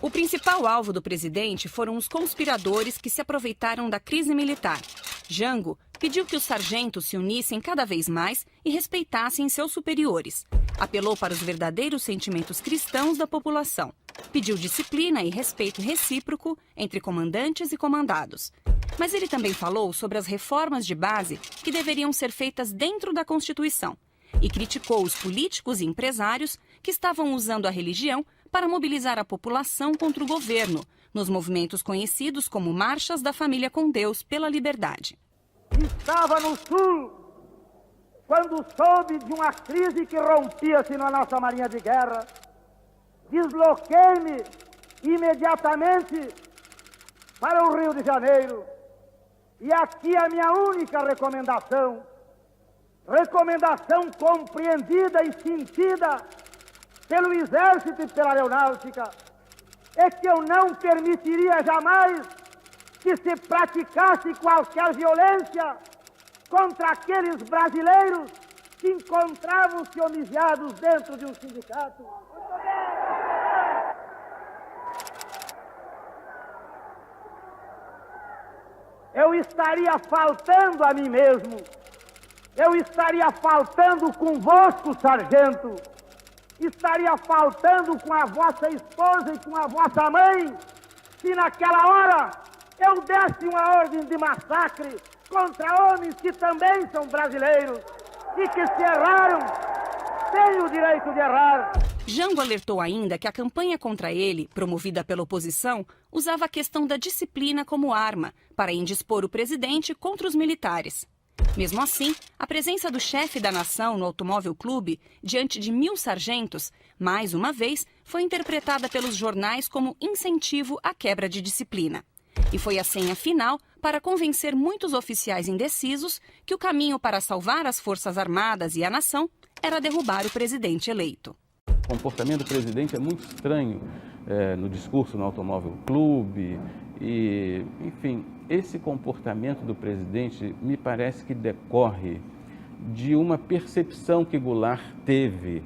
O principal alvo do presidente foram os conspiradores que se aproveitaram da crise militar. Jango pediu que os sargentos se unissem cada vez mais e respeitassem seus superiores. Apelou para os verdadeiros sentimentos cristãos da população. Pediu disciplina e respeito recíproco entre comandantes e comandados. Mas ele também falou sobre as reformas de base que deveriam ser feitas dentro da Constituição e criticou os políticos e empresários que estavam usando a religião para mobilizar a população contra o governo, nos movimentos conhecidos como Marchas da Família com Deus pela Liberdade. Estava no Sul quando soube de uma crise que rompia-se na nossa Marinha de Guerra. Desloquei-me imediatamente para o Rio de Janeiro. E aqui a minha única recomendação compreendida e sentida pelo Exército e pela Aeronáutica, é que eu não permitiria jamais que se praticasse qualquer violência contra aqueles brasileiros que encontravam-se homiziados dentro de um sindicato. Eu estaria faltando a mim mesmo. Eu estaria faltando convosco, sargento. Estaria faltando com a vossa esposa e com a vossa mãe, se naquela hora eu desse uma ordem de massacre contra homens que também são brasileiros e que se erraram, têm o direito de errar. Jango alertou ainda que a campanha contra ele, promovida pela oposição, usava a questão da disciplina como arma para indispor o presidente contra os militares. Mesmo assim, a presença do chefe da nação no Automóvel Clube, diante de 1.000 sargentos, mais uma vez, foi interpretada pelos jornais como incentivo à quebra de disciplina. E foi a senha final para convencer muitos oficiais indecisos que o caminho para salvar as Forças Armadas e a nação era derrubar o presidente eleito. O comportamento do presidente é muito estranho no discurso no Automóvel Clube e, enfim, esse comportamento do presidente me parece que decorre de uma percepção que Goulart teve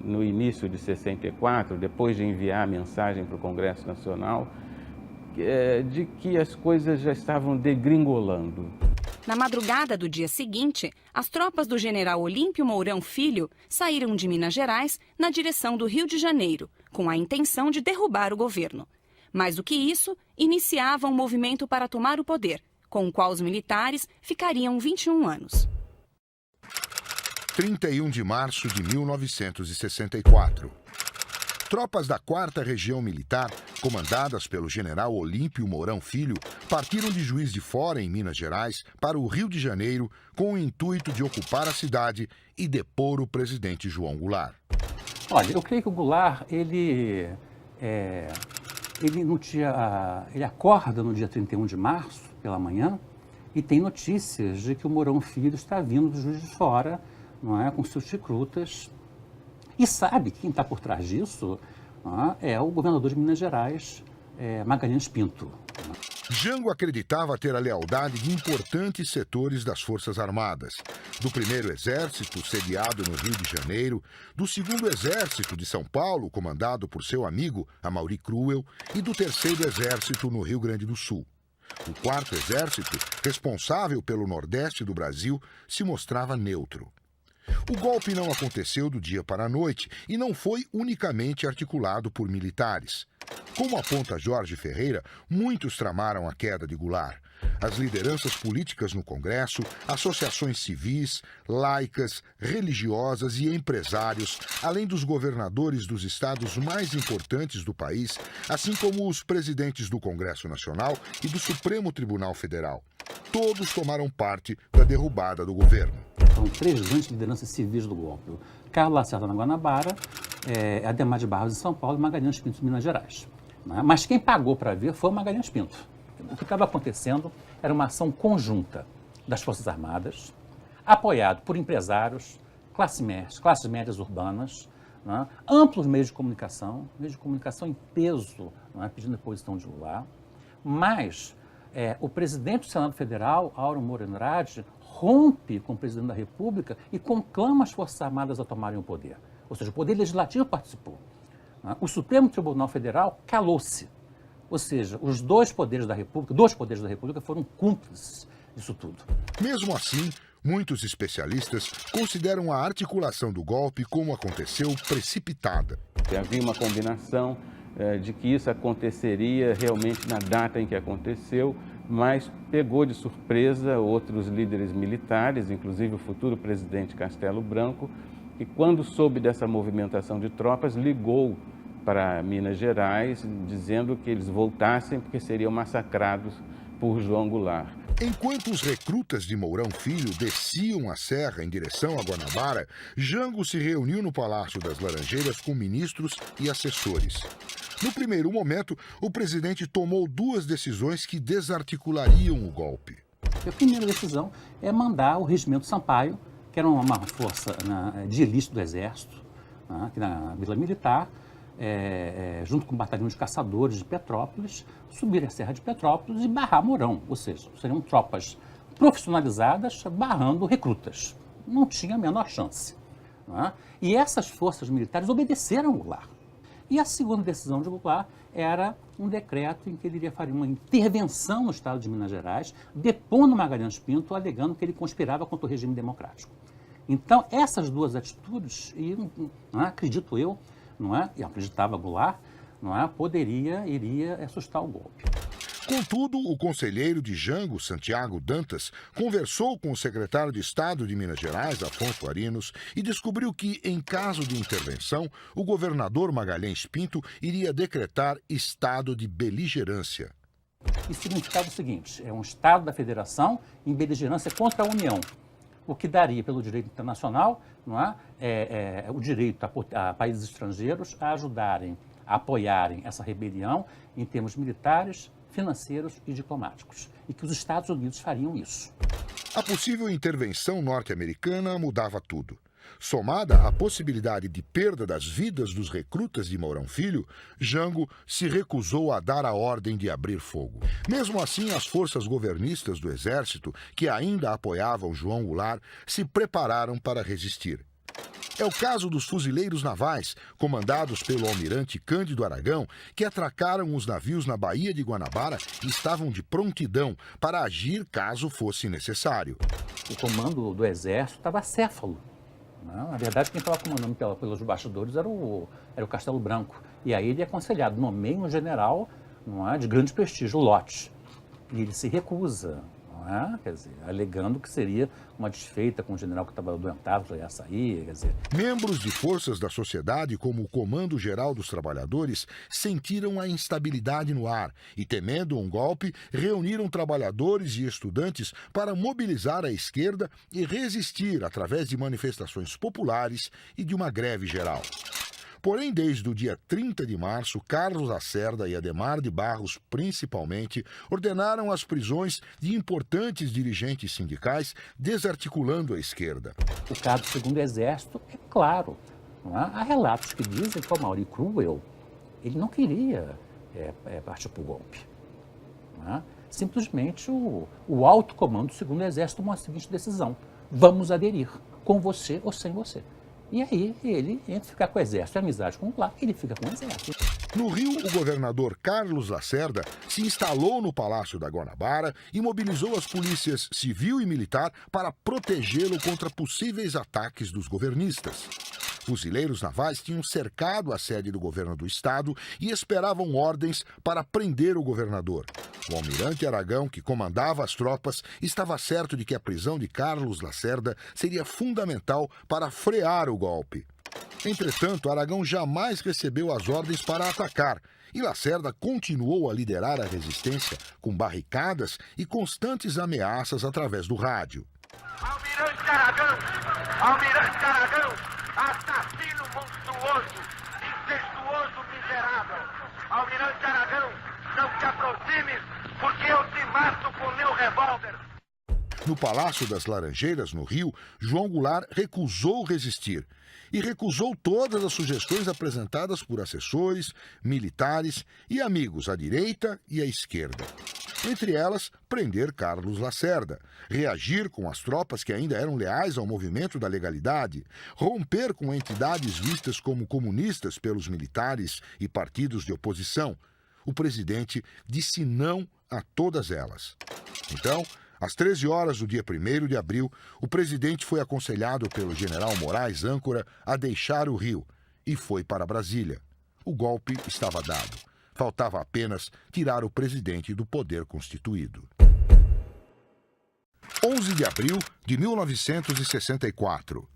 no início de 64, depois de enviar a mensagem para o Congresso Nacional, de que as coisas já estavam degringolando. Na madrugada do dia seguinte, as tropas do general Olímpio Mourão Filho saíram de Minas Gerais na direção do Rio de Janeiro, com a intenção de derrubar o governo. Mais do que isso, iniciava um movimento para tomar o poder, com o qual os militares ficariam 21 anos. 31 de março de 1964. Tropas da 4ª Região Militar, comandadas pelo general Olímpio Mourão Filho, partiram de Juiz de Fora, em Minas Gerais, para o Rio de Janeiro, com o intuito de ocupar a cidade e depor o presidente João Goulart. Olha, eu creio que o Goulart, ele acorda no dia 31 de março, pela manhã, e tem notícias de que o Mourão Filho está vindo do Juiz de Fora, não é, com seus recrutas. E sabe que quem está por trás disso é o governador de Minas Gerais, Magalhães Pinto. Jango acreditava ter a lealdade de importantes setores das Forças Armadas. Do 1º Exército, sediado no Rio de Janeiro, do 2º Exército de São Paulo, comandado por seu amigo Amaury Cruel, e do 3º Exército no Rio Grande do Sul. O 4º Exército, responsável pelo Nordeste do Brasil, se mostrava neutro. O golpe não aconteceu do dia para a noite e não foi unicamente articulado por militares. Como aponta Jorge Ferreira, muitos tramaram a queda de Goulart. As lideranças políticas no Congresso, associações civis, laicas, religiosas e empresários, além dos governadores dos estados mais importantes do país, assim como os presidentes do Congresso Nacional e do Supremo Tribunal Federal. Todos tomaram parte da derrubada do governo. São 3 grandes lideranças civis do golpe. Carlos Lacerda na Guanabara, Adhemar de Barros em São Paulo e Magalhães Pinto em Minas Gerais. Mas quem pagou para ver foi o Magalhães Pinto. O que estava acontecendo era uma ação conjunta das Forças Armadas, apoiado por empresários, classes médias urbanas, amplos meios de comunicação em peso, pedindo a posição de Goulart, mas o presidente do Senado Federal, Auro Moura Andrade, rompe com o presidente da República e conclama as Forças Armadas a tomarem o poder. Ou seja, o Poder Legislativo participou. O Supremo Tribunal Federal calou-se. Ou seja, os dois poderes da República foram cúmplices disso tudo. Mesmo assim, muitos especialistas consideram a articulação do golpe, como aconteceu, precipitada. Havia uma combinação de que isso aconteceria realmente na data em que aconteceu, mas pegou de surpresa outros líderes militares, inclusive o futuro presidente Castelo Branco, que quando soube dessa movimentação de tropas, ligou para Minas Gerais, dizendo que eles voltassem porque seriam massacrados por João Goulart. Enquanto os recrutas de Mourão Filho desciam a serra em direção a Guanabara, Jango se reuniu no Palácio das Laranjeiras com ministros e assessores. No primeiro momento, o presidente tomou 2 decisões que desarticulariam o golpe. A primeira decisão é mandar o Regimento Sampaio, que era uma força de elite do Exército, aqui na Vila Militar, junto com o batalhão de caçadores de Petrópolis, subir a Serra de Petrópolis e barrar Mourão. Ou seja, seriam tropas profissionalizadas barrando recrutas. Não tinha a menor chance. E essas forças militares obedeceram ao Goulart. E a segunda decisão de Goulart era um decreto em que ele iria fazer uma intervenção no estado de Minas Gerais, depondo Magalhães Pinto, alegando que ele conspirava contra o regime democrático. Então, essas 2 atitudes, acredito eu, e acreditava Goulart, iria assustar o golpe. Contudo, o conselheiro de Jango, Santiago Dantas, conversou com o secretário de Estado de Minas Gerais, Afonso Arinos, e descobriu que, em caso de intervenção, o governador Magalhães Pinto iria decretar estado de beligerância. Isso significava o seguinte: é um estado da federação em beligerância contra a União, o que daria, pelo direito internacional, o direito a países estrangeiros a ajudarem, a apoiarem essa rebelião em termos militares, financeiros e diplomáticos, e que os Estados Unidos fariam isso. A possível intervenção norte-americana mudava tudo. Somada à possibilidade de perda das vidas dos recrutas de Mourão Filho, Jango se recusou a dar a ordem de abrir fogo. Mesmo assim, as forças governistas do Exército, que ainda apoiavam João Goulart, se prepararam para resistir. É o caso dos fuzileiros navais, comandados pelo almirante Cândido Aragão, que atracaram os navios na Baía de Guanabara e estavam de prontidão para agir caso fosse necessário. O comando do Exército estava acéfalo. Na verdade, quem estava comandando pelos bastidores era o Castelo Branco. E aí ele é aconselhado, nomeie um general não é, de grande prestígio, lote. E ele se recusa, não é? Quer dizer, alegando que seria uma desfeita com o general que estava adoentado, já ia sair, quer dizer. Membros de forças da sociedade, como o Comando Geral dos Trabalhadores, sentiram a instabilidade no ar e, temendo um golpe, reuniram trabalhadores e estudantes para mobilizar a esquerda e resistir através de manifestações populares e de uma greve geral. Porém, desde o dia 30 de março, Carlos Lacerda e Adhemar de Barros, principalmente, ordenaram as prisões de importantes dirigentes sindicais, desarticulando a esquerda. O caso do Segundo Exército é claro. Não é? Há relatos que dizem que o Amaury Cruel, ele não queria partir para o golpe. Não é? Simplesmente o alto comando do Segundo Exército tomou a seguinte decisão: vamos aderir, com você ou sem você. E aí ele, entre ficar com o Exército e amizade com o Clark, ele fica com o Exército. No Rio, o governador Carlos Lacerda se instalou no Palácio da Guanabara e mobilizou as polícias civil e militar para protegê-lo contra possíveis ataques dos governistas. Fuzileiros navais tinham cercado a sede do governo do estado e esperavam ordens para prender o governador. O almirante Aragão, que comandava as tropas, estava certo de que a prisão de Carlos Lacerda seria fundamental para frear o golpe. Entretanto, Aragão jamais recebeu as ordens para atacar e Lacerda continuou a liderar a resistência com barricadas e constantes ameaças através do rádio. Almirante Aragão! Almirante Aragão! Assassino monstruoso! Incestuoso miserável! Almirante Aragão! Não te aproximes, porque eu te mato com meu revólver! No Palácio das Laranjeiras, no Rio, João Goulart recusou resistir e recusou todas as sugestões apresentadas por assessores, militares e amigos à direita e à esquerda. Entre elas, prender Carlos Lacerda, reagir com as tropas que ainda eram leais ao movimento da legalidade, romper com entidades vistas como comunistas pelos militares e partidos de oposição. O presidente disse não a todas elas. Então, às 13 horas do dia 1º de abril, o presidente foi aconselhado pelo general Moraes Âncora a deixar o Rio e foi para Brasília. O golpe estava dado. Faltava apenas tirar o presidente do poder constituído. 11 de abril de 1964.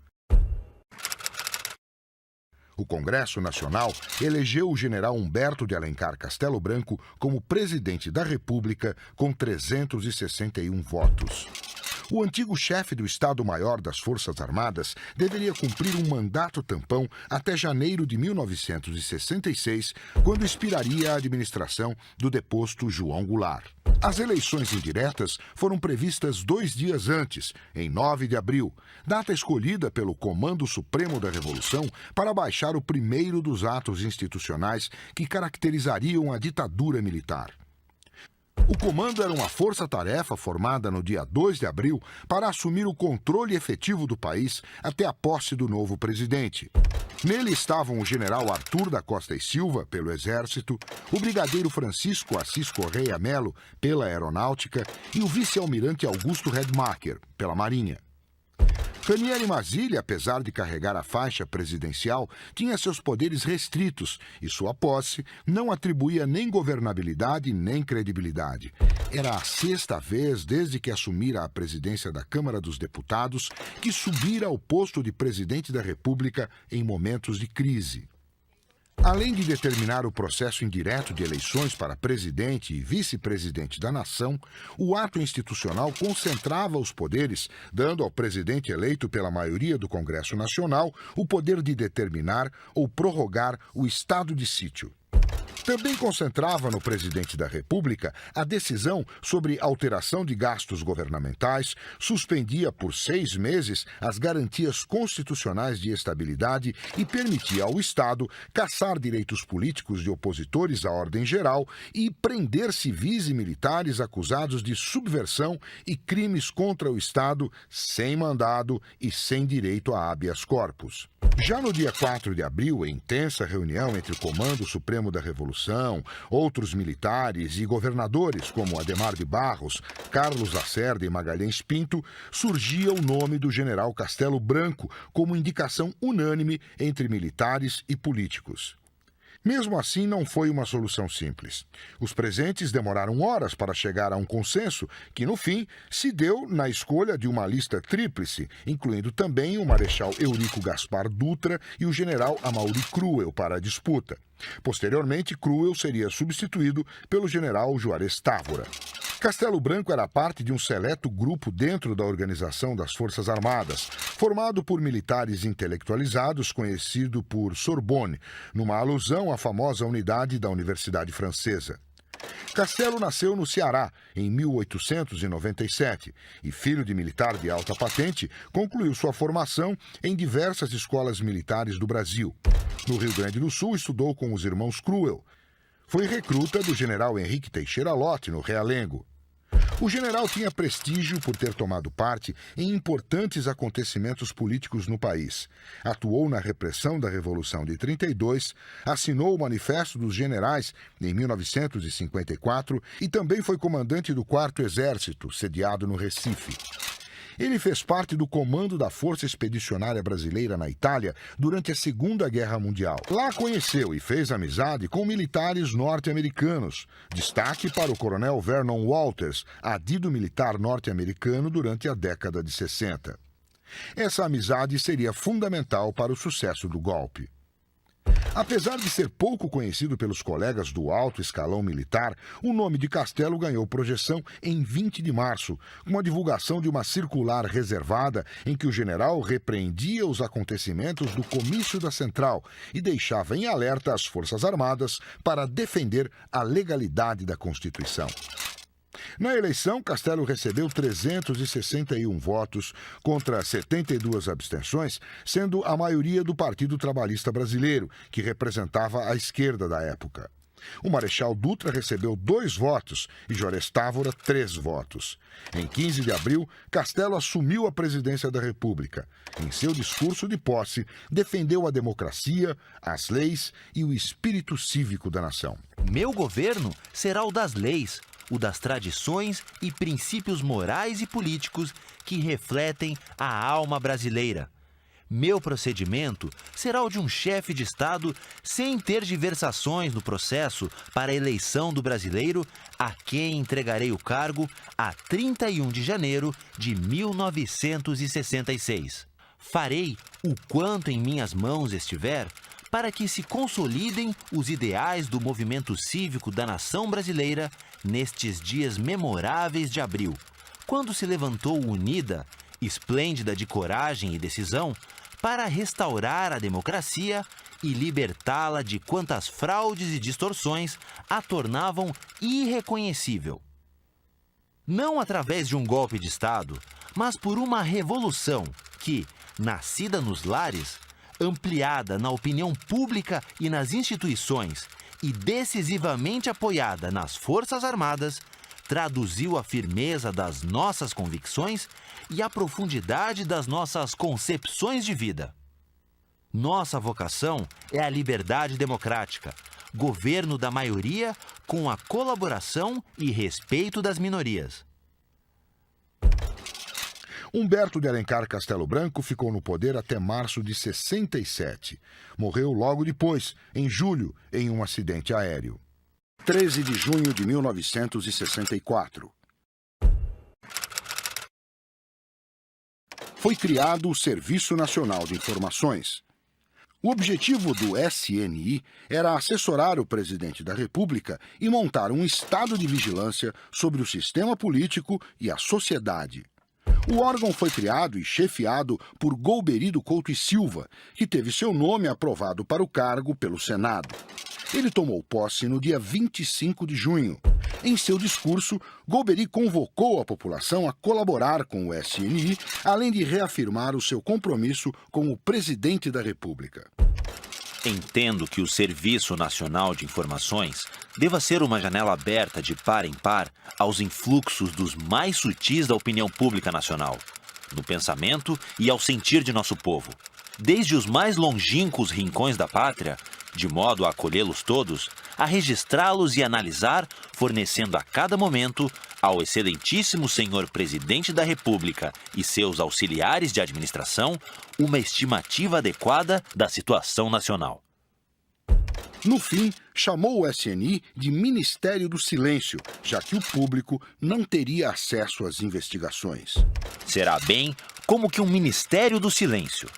O Congresso Nacional elegeu o general Humberto de Alencar Castelo Branco como presidente da República com 361 votos. O antigo chefe do Estado-Maior das Forças Armadas deveria cumprir um mandato tampão até janeiro de 1966, quando expiraria a administração do deposto João Goulart. As eleições indiretas foram previstas 2 dias antes, em 9 de abril, data escolhida pelo Comando Supremo da Revolução para baixar o primeiro dos atos institucionais que caracterizariam a ditadura militar. O comando era uma força-tarefa formada no dia 2 de abril para assumir o controle efetivo do país até a posse do novo presidente. Nele estavam o general Arthur da Costa e Silva, pelo Exército, o brigadeiro Francisco Assis Correia Melo, pela Aeronáutica, e o vice-almirante Augusto Redmacher, pela Marinha. Ranieri Mazzilli, apesar de carregar a faixa presidencial, tinha seus poderes restritos e sua posse não atribuía nem governabilidade nem credibilidade. Era a 6ª vez desde que assumira a presidência da Câmara dos Deputados que subira ao posto de presidente da República em momentos de crise. Além de determinar o processo indireto de eleições para presidente e vice-presidente da nação, o ato institucional concentrava os poderes, dando ao presidente eleito pela maioria do Congresso Nacional o poder de determinar ou prorrogar o estado de sítio. Também concentrava no presidente da República a decisão sobre alteração de gastos governamentais, suspendia por 6 meses as garantias constitucionais de estabilidade e permitia ao Estado caçar direitos políticos de opositores à ordem geral e prender civis e militares acusados de subversão e crimes contra o Estado sem mandado e sem direito a habeas corpus. Já no dia 4 de abril, em intensa reunião entre o Comando Supremo da Revolução, outros militares e governadores como Adhemar de Barros, Carlos Lacerda e Magalhães Pinto, surgia o nome do general Castelo Branco como indicação unânime entre militares e políticos. Mesmo assim, não foi uma solução simples. Os presentes demoraram horas para chegar a um consenso que, no fim, se deu na escolha de uma lista tríplice, incluindo também o marechal Eurico Gaspar Dutra e o general Amaury Cruel para a disputa. Posteriormente, Cruel seria substituído pelo general Juarez Távora. Castelo Branco era parte de um seleto grupo dentro da Organização das Forças Armadas, formado por militares intelectualizados, conhecido por Sorbonne, numa alusão à famosa unidade da Universidade Francesa. Castelo nasceu no Ceará, em 1897, e filho de militar de alta patente, concluiu sua formação em diversas escolas militares do Brasil. No Rio Grande do Sul, estudou com os irmãos Cruel. Foi recruta do general Henrique Teixeira Lott, no Realengo. O general tinha prestígio por ter tomado parte em importantes acontecimentos políticos no país. Atuou na repressão da Revolução de 32, assinou o Manifesto dos Generais em 1954 e também foi comandante do 4º Exército, sediado no Recife. Ele fez parte do comando da Força Expedicionária Brasileira na Itália durante a Segunda Guerra Mundial. Lá conheceu e fez amizade com militares norte-americanos. Destaque para o coronel Vernon Walters, adido militar norte-americano durante a década de 60. Essa amizade seria fundamental para o sucesso do golpe. Apesar de ser pouco conhecido pelos colegas do alto escalão militar, o nome de Castelo ganhou projeção em 20 de março, com a divulgação de uma circular reservada em que o general repreendia os acontecimentos do comício da Central e deixava em alerta as Forças Armadas para defender a legalidade da Constituição. Na eleição, Castelo recebeu 361 votos contra 72 abstenções, sendo a maioria do Partido Trabalhista Brasileiro, que representava a esquerda da época. O marechal Dutra recebeu 2 votos e Juarez Távora 3 votos. Em 15 de abril, Castelo assumiu a presidência da República. Em seu discurso de posse, defendeu a democracia, as leis e o espírito cívico da nação. Meu governo será o das leis, o das tradições e princípios morais e políticos que refletem a alma brasileira. Meu procedimento será o de um chefe de Estado sem tergiversações no processo para a eleição do brasileiro, a quem entregarei o cargo a 31 de janeiro de 1966. Farei o quanto em minhas mãos estiver para que se consolidem os ideais do movimento cívico da nação brasileira nestes dias memoráveis de abril, quando se levantou unida, esplêndida de coragem e decisão, para restaurar a democracia e libertá-la de quantas fraudes e distorções a tornavam irreconhecível. Não através de um golpe de Estado, mas por uma revolução que, nascida nos lares, ampliada na opinião pública e nas instituições e decisivamente apoiada nas Forças Armadas, traduziu a firmeza das nossas convicções e a profundidade das nossas concepções de vida. Nossa vocação é a liberdade democrática, governo da maioria com a colaboração e respeito das minorias. Humberto de Alencar Castelo Branco ficou no poder até março de 67. Morreu logo depois, em julho, em um acidente aéreo. 13 de junho de 1964. Foi criado o Serviço Nacional de Informações. O objetivo do SNI era assessorar o presidente da República e montar um estado de vigilância sobre o sistema político e a sociedade. O órgão foi criado e chefiado por Golbery Couto e Silva, que teve seu nome aprovado para o cargo pelo Senado. Ele tomou posse no dia 25 de junho. Em seu discurso, Golbery convocou a população a colaborar com o SNI, além de reafirmar o seu compromisso com o presidente da República. Entendo que o Serviço Nacional de Informações deva ser uma janela aberta de par em par aos influxos dos mais sutis da opinião pública nacional, no pensamento e ao sentir de nosso povo, desde os mais longínquos rincões da pátria, de modo a acolhê-los todos, a registrá-los e analisar, fornecendo a cada momento ao excelentíssimo senhor Presidente da República e seus auxiliares de administração uma estimativa adequada da situação nacional. No fim, chamou o SNI de Ministério do Silêncio, já que o público não teria acesso às investigações. Será bem como que um Ministério do Silêncio.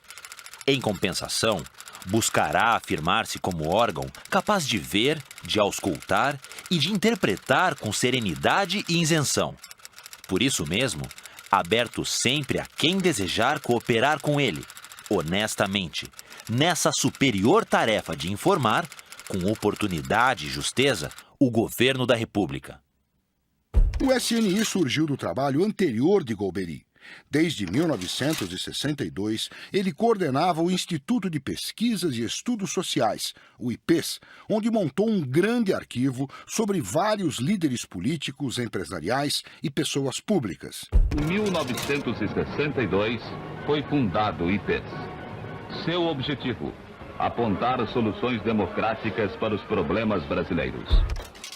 Em compensação, buscará afirmar-se como órgão capaz de ver, de auscultar e de interpretar com serenidade e isenção. Por isso mesmo, aberto sempre a quem desejar cooperar com ele, honestamente, nessa superior tarefa de informar, com oportunidade e justeza, o governo da República. O SNI surgiu do trabalho anterior de Golbery. Desde 1962, ele coordenava o Instituto de Pesquisas e Estudos Sociais, o IPES, onde montou um grande arquivo sobre vários líderes políticos, empresariais e pessoas públicas. Em 1962, foi fundado o IPES. Seu objetivo: apontar soluções democráticas para os problemas brasileiros.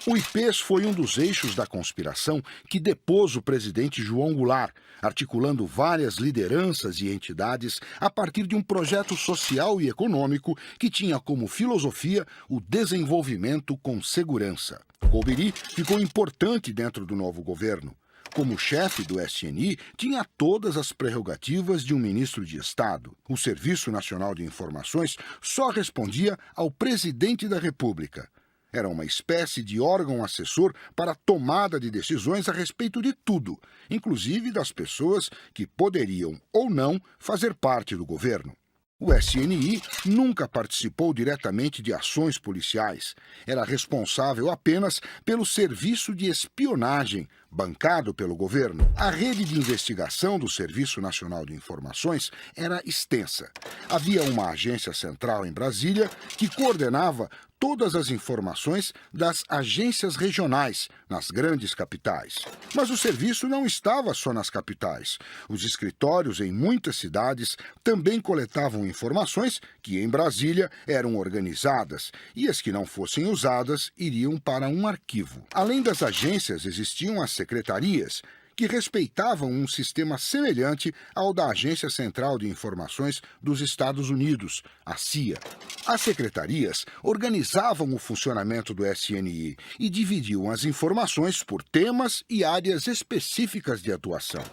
O IPES foi um dos eixos da conspiração que depôs o presidente João Goulart, articulando várias lideranças e entidades a partir de um projeto social e econômico que tinha como filosofia o desenvolvimento com segurança. Golbery ficou importante dentro do novo governo. Como chefe do SNI, tinha todas as prerrogativas de um ministro de Estado. O Serviço Nacional de Informações só respondia ao presidente da República. Era uma espécie de órgão assessor para a tomada de decisões a respeito de tudo, inclusive das pessoas que poderiam ou não fazer parte do governo. O SNI nunca participou diretamente de ações policiais. Era responsável apenas pelo serviço de espionagem bancado pelo governo. A rede de investigação do Serviço Nacional de Informações era extensa. Havia uma agência central em Brasília que coordenava todas as informações das agências regionais nas grandes capitais. Mas o serviço não estava só nas capitais. Os escritórios em muitas cidades também coletavam informações que em Brasília eram organizadas e as que não fossem usadas iriam para um arquivo. Além das agências, existiam as secretarias, que respeitavam um sistema semelhante ao da Agência Central de Informações dos Estados Unidos, a CIA. As secretarias organizavam o funcionamento do SNI e dividiam as informações por temas e áreas específicas de atuação.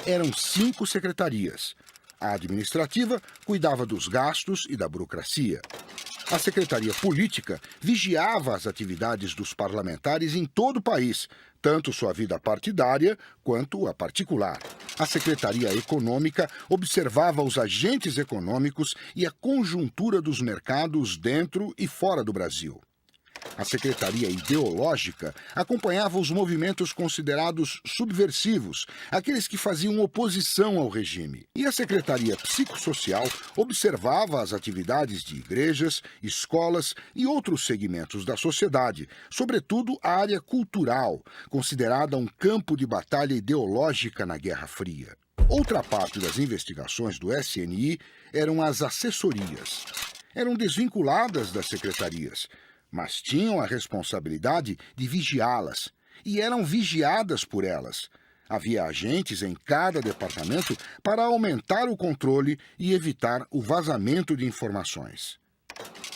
Eram 5 secretarias. A administrativa cuidava dos gastos e da burocracia. A Secretaria Política vigiava as atividades dos parlamentares em todo o país, tanto sua vida partidária quanto a particular. A Secretaria Econômica observava os agentes econômicos e a conjuntura dos mercados dentro e fora do Brasil. A Secretaria Ideológica acompanhava os movimentos considerados subversivos, aqueles que faziam oposição ao regime. E a Secretaria Psicossocial observava as atividades de igrejas, escolas e outros segmentos da sociedade, sobretudo a área cultural, considerada um campo de batalha ideológica na Guerra Fria. Outra parte das investigações do SNI eram as assessorias. Eram desvinculadas das secretarias, mas tinham a responsabilidade de vigiá-las, e eram vigiadas por elas. Havia agentes em cada departamento para aumentar o controle e evitar o vazamento de informações.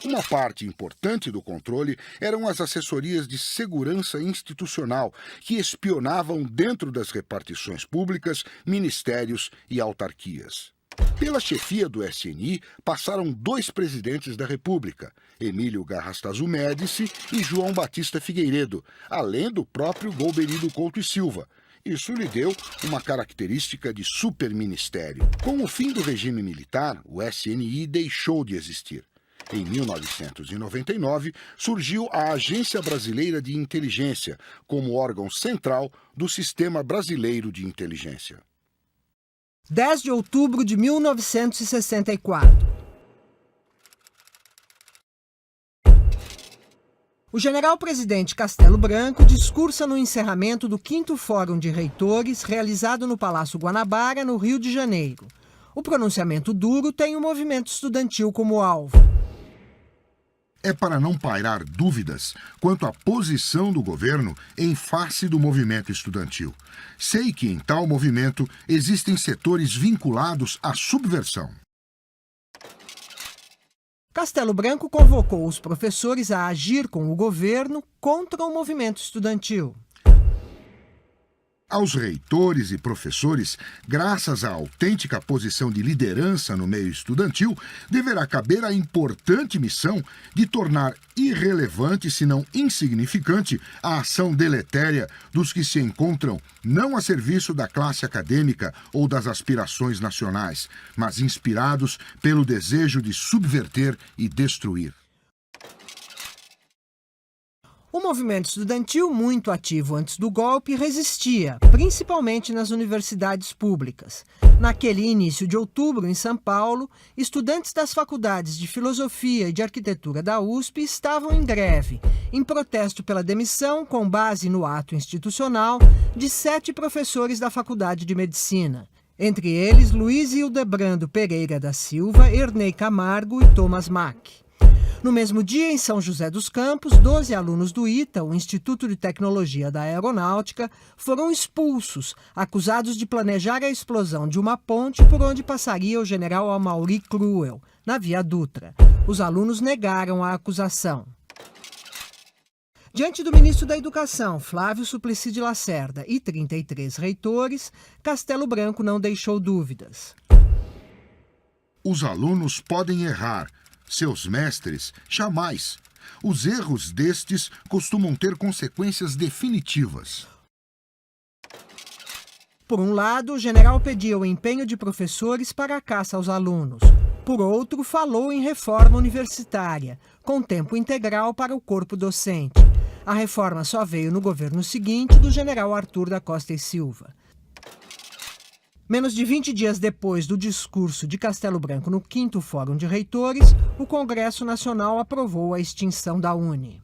Uma parte importante do controle eram as assessorias de segurança institucional, que espionavam dentro das repartições públicas, ministérios e autarquias. Pela chefia do SNI passaram 2 presidentes da República, Emílio Garrastazu Médici e João Batista Figueiredo, além do próprio Golbery do Couto e Silva. Isso lhe deu uma característica de superministério. Com o fim do regime militar, o SNI deixou de existir. Em 1999, surgiu a Agência Brasileira de Inteligência, como órgão central do Sistema Brasileiro de Inteligência. 10 de outubro de 1964. O general-presidente Castelo Branco discursa no encerramento do 5º Fórum de Reitores, realizado no Palácio Guanabara, no Rio de Janeiro. O pronunciamento duro tem o movimento estudantil como alvo. É para não pairar dúvidas quanto à posição do governo em face do movimento estudantil. Sei que em tal movimento existem setores vinculados à subversão. Castelo Branco convocou os professores a agir com o governo contra o movimento estudantil. Aos reitores e professores, graças à autêntica posição de liderança no meio estudantil, deverá caber a importante missão de tornar irrelevante, se não insignificante, a ação deletéria dos que se encontram não a serviço da classe acadêmica ou das aspirações nacionais, mas inspirados pelo desejo de subverter e destruir. O movimento estudantil, muito ativo antes do golpe, resistia, principalmente nas universidades públicas. Naquele início de outubro, em São Paulo, estudantes das faculdades de Filosofia e de Arquitetura da USP estavam em greve, em protesto pela demissão, com base no ato institucional, de 7 professores da Faculdade de Medicina. Entre eles, Luiz Hildebrando Pereira da Silva, Ernei Camargo e Thomas Mack. No mesmo dia, em São José dos Campos, 12 alunos do ITA, o Instituto de Tecnologia da Aeronáutica, foram expulsos, acusados de planejar a explosão de uma ponte por onde passaria o general Amaury Cruel, na Via Dutra. Os alunos negaram a acusação. Diante do ministro da Educação, Flávio Suplicy de Lacerda, e 33 reitores, Castelo Branco não deixou dúvidas. Os alunos podem errar, seus mestres, jamais. Os erros destes costumam ter consequências definitivas. Por um lado, o general pedia o empenho de professores para a caça aos alunos. Por outro, falou em reforma universitária, com tempo integral para o corpo docente. A reforma só veio no governo seguinte do general Arthur da Costa e Silva. Menos de 20 dias depois do discurso de Castelo Branco no 5º Fórum de Reitores, o Congresso Nacional aprovou a extinção da UNE.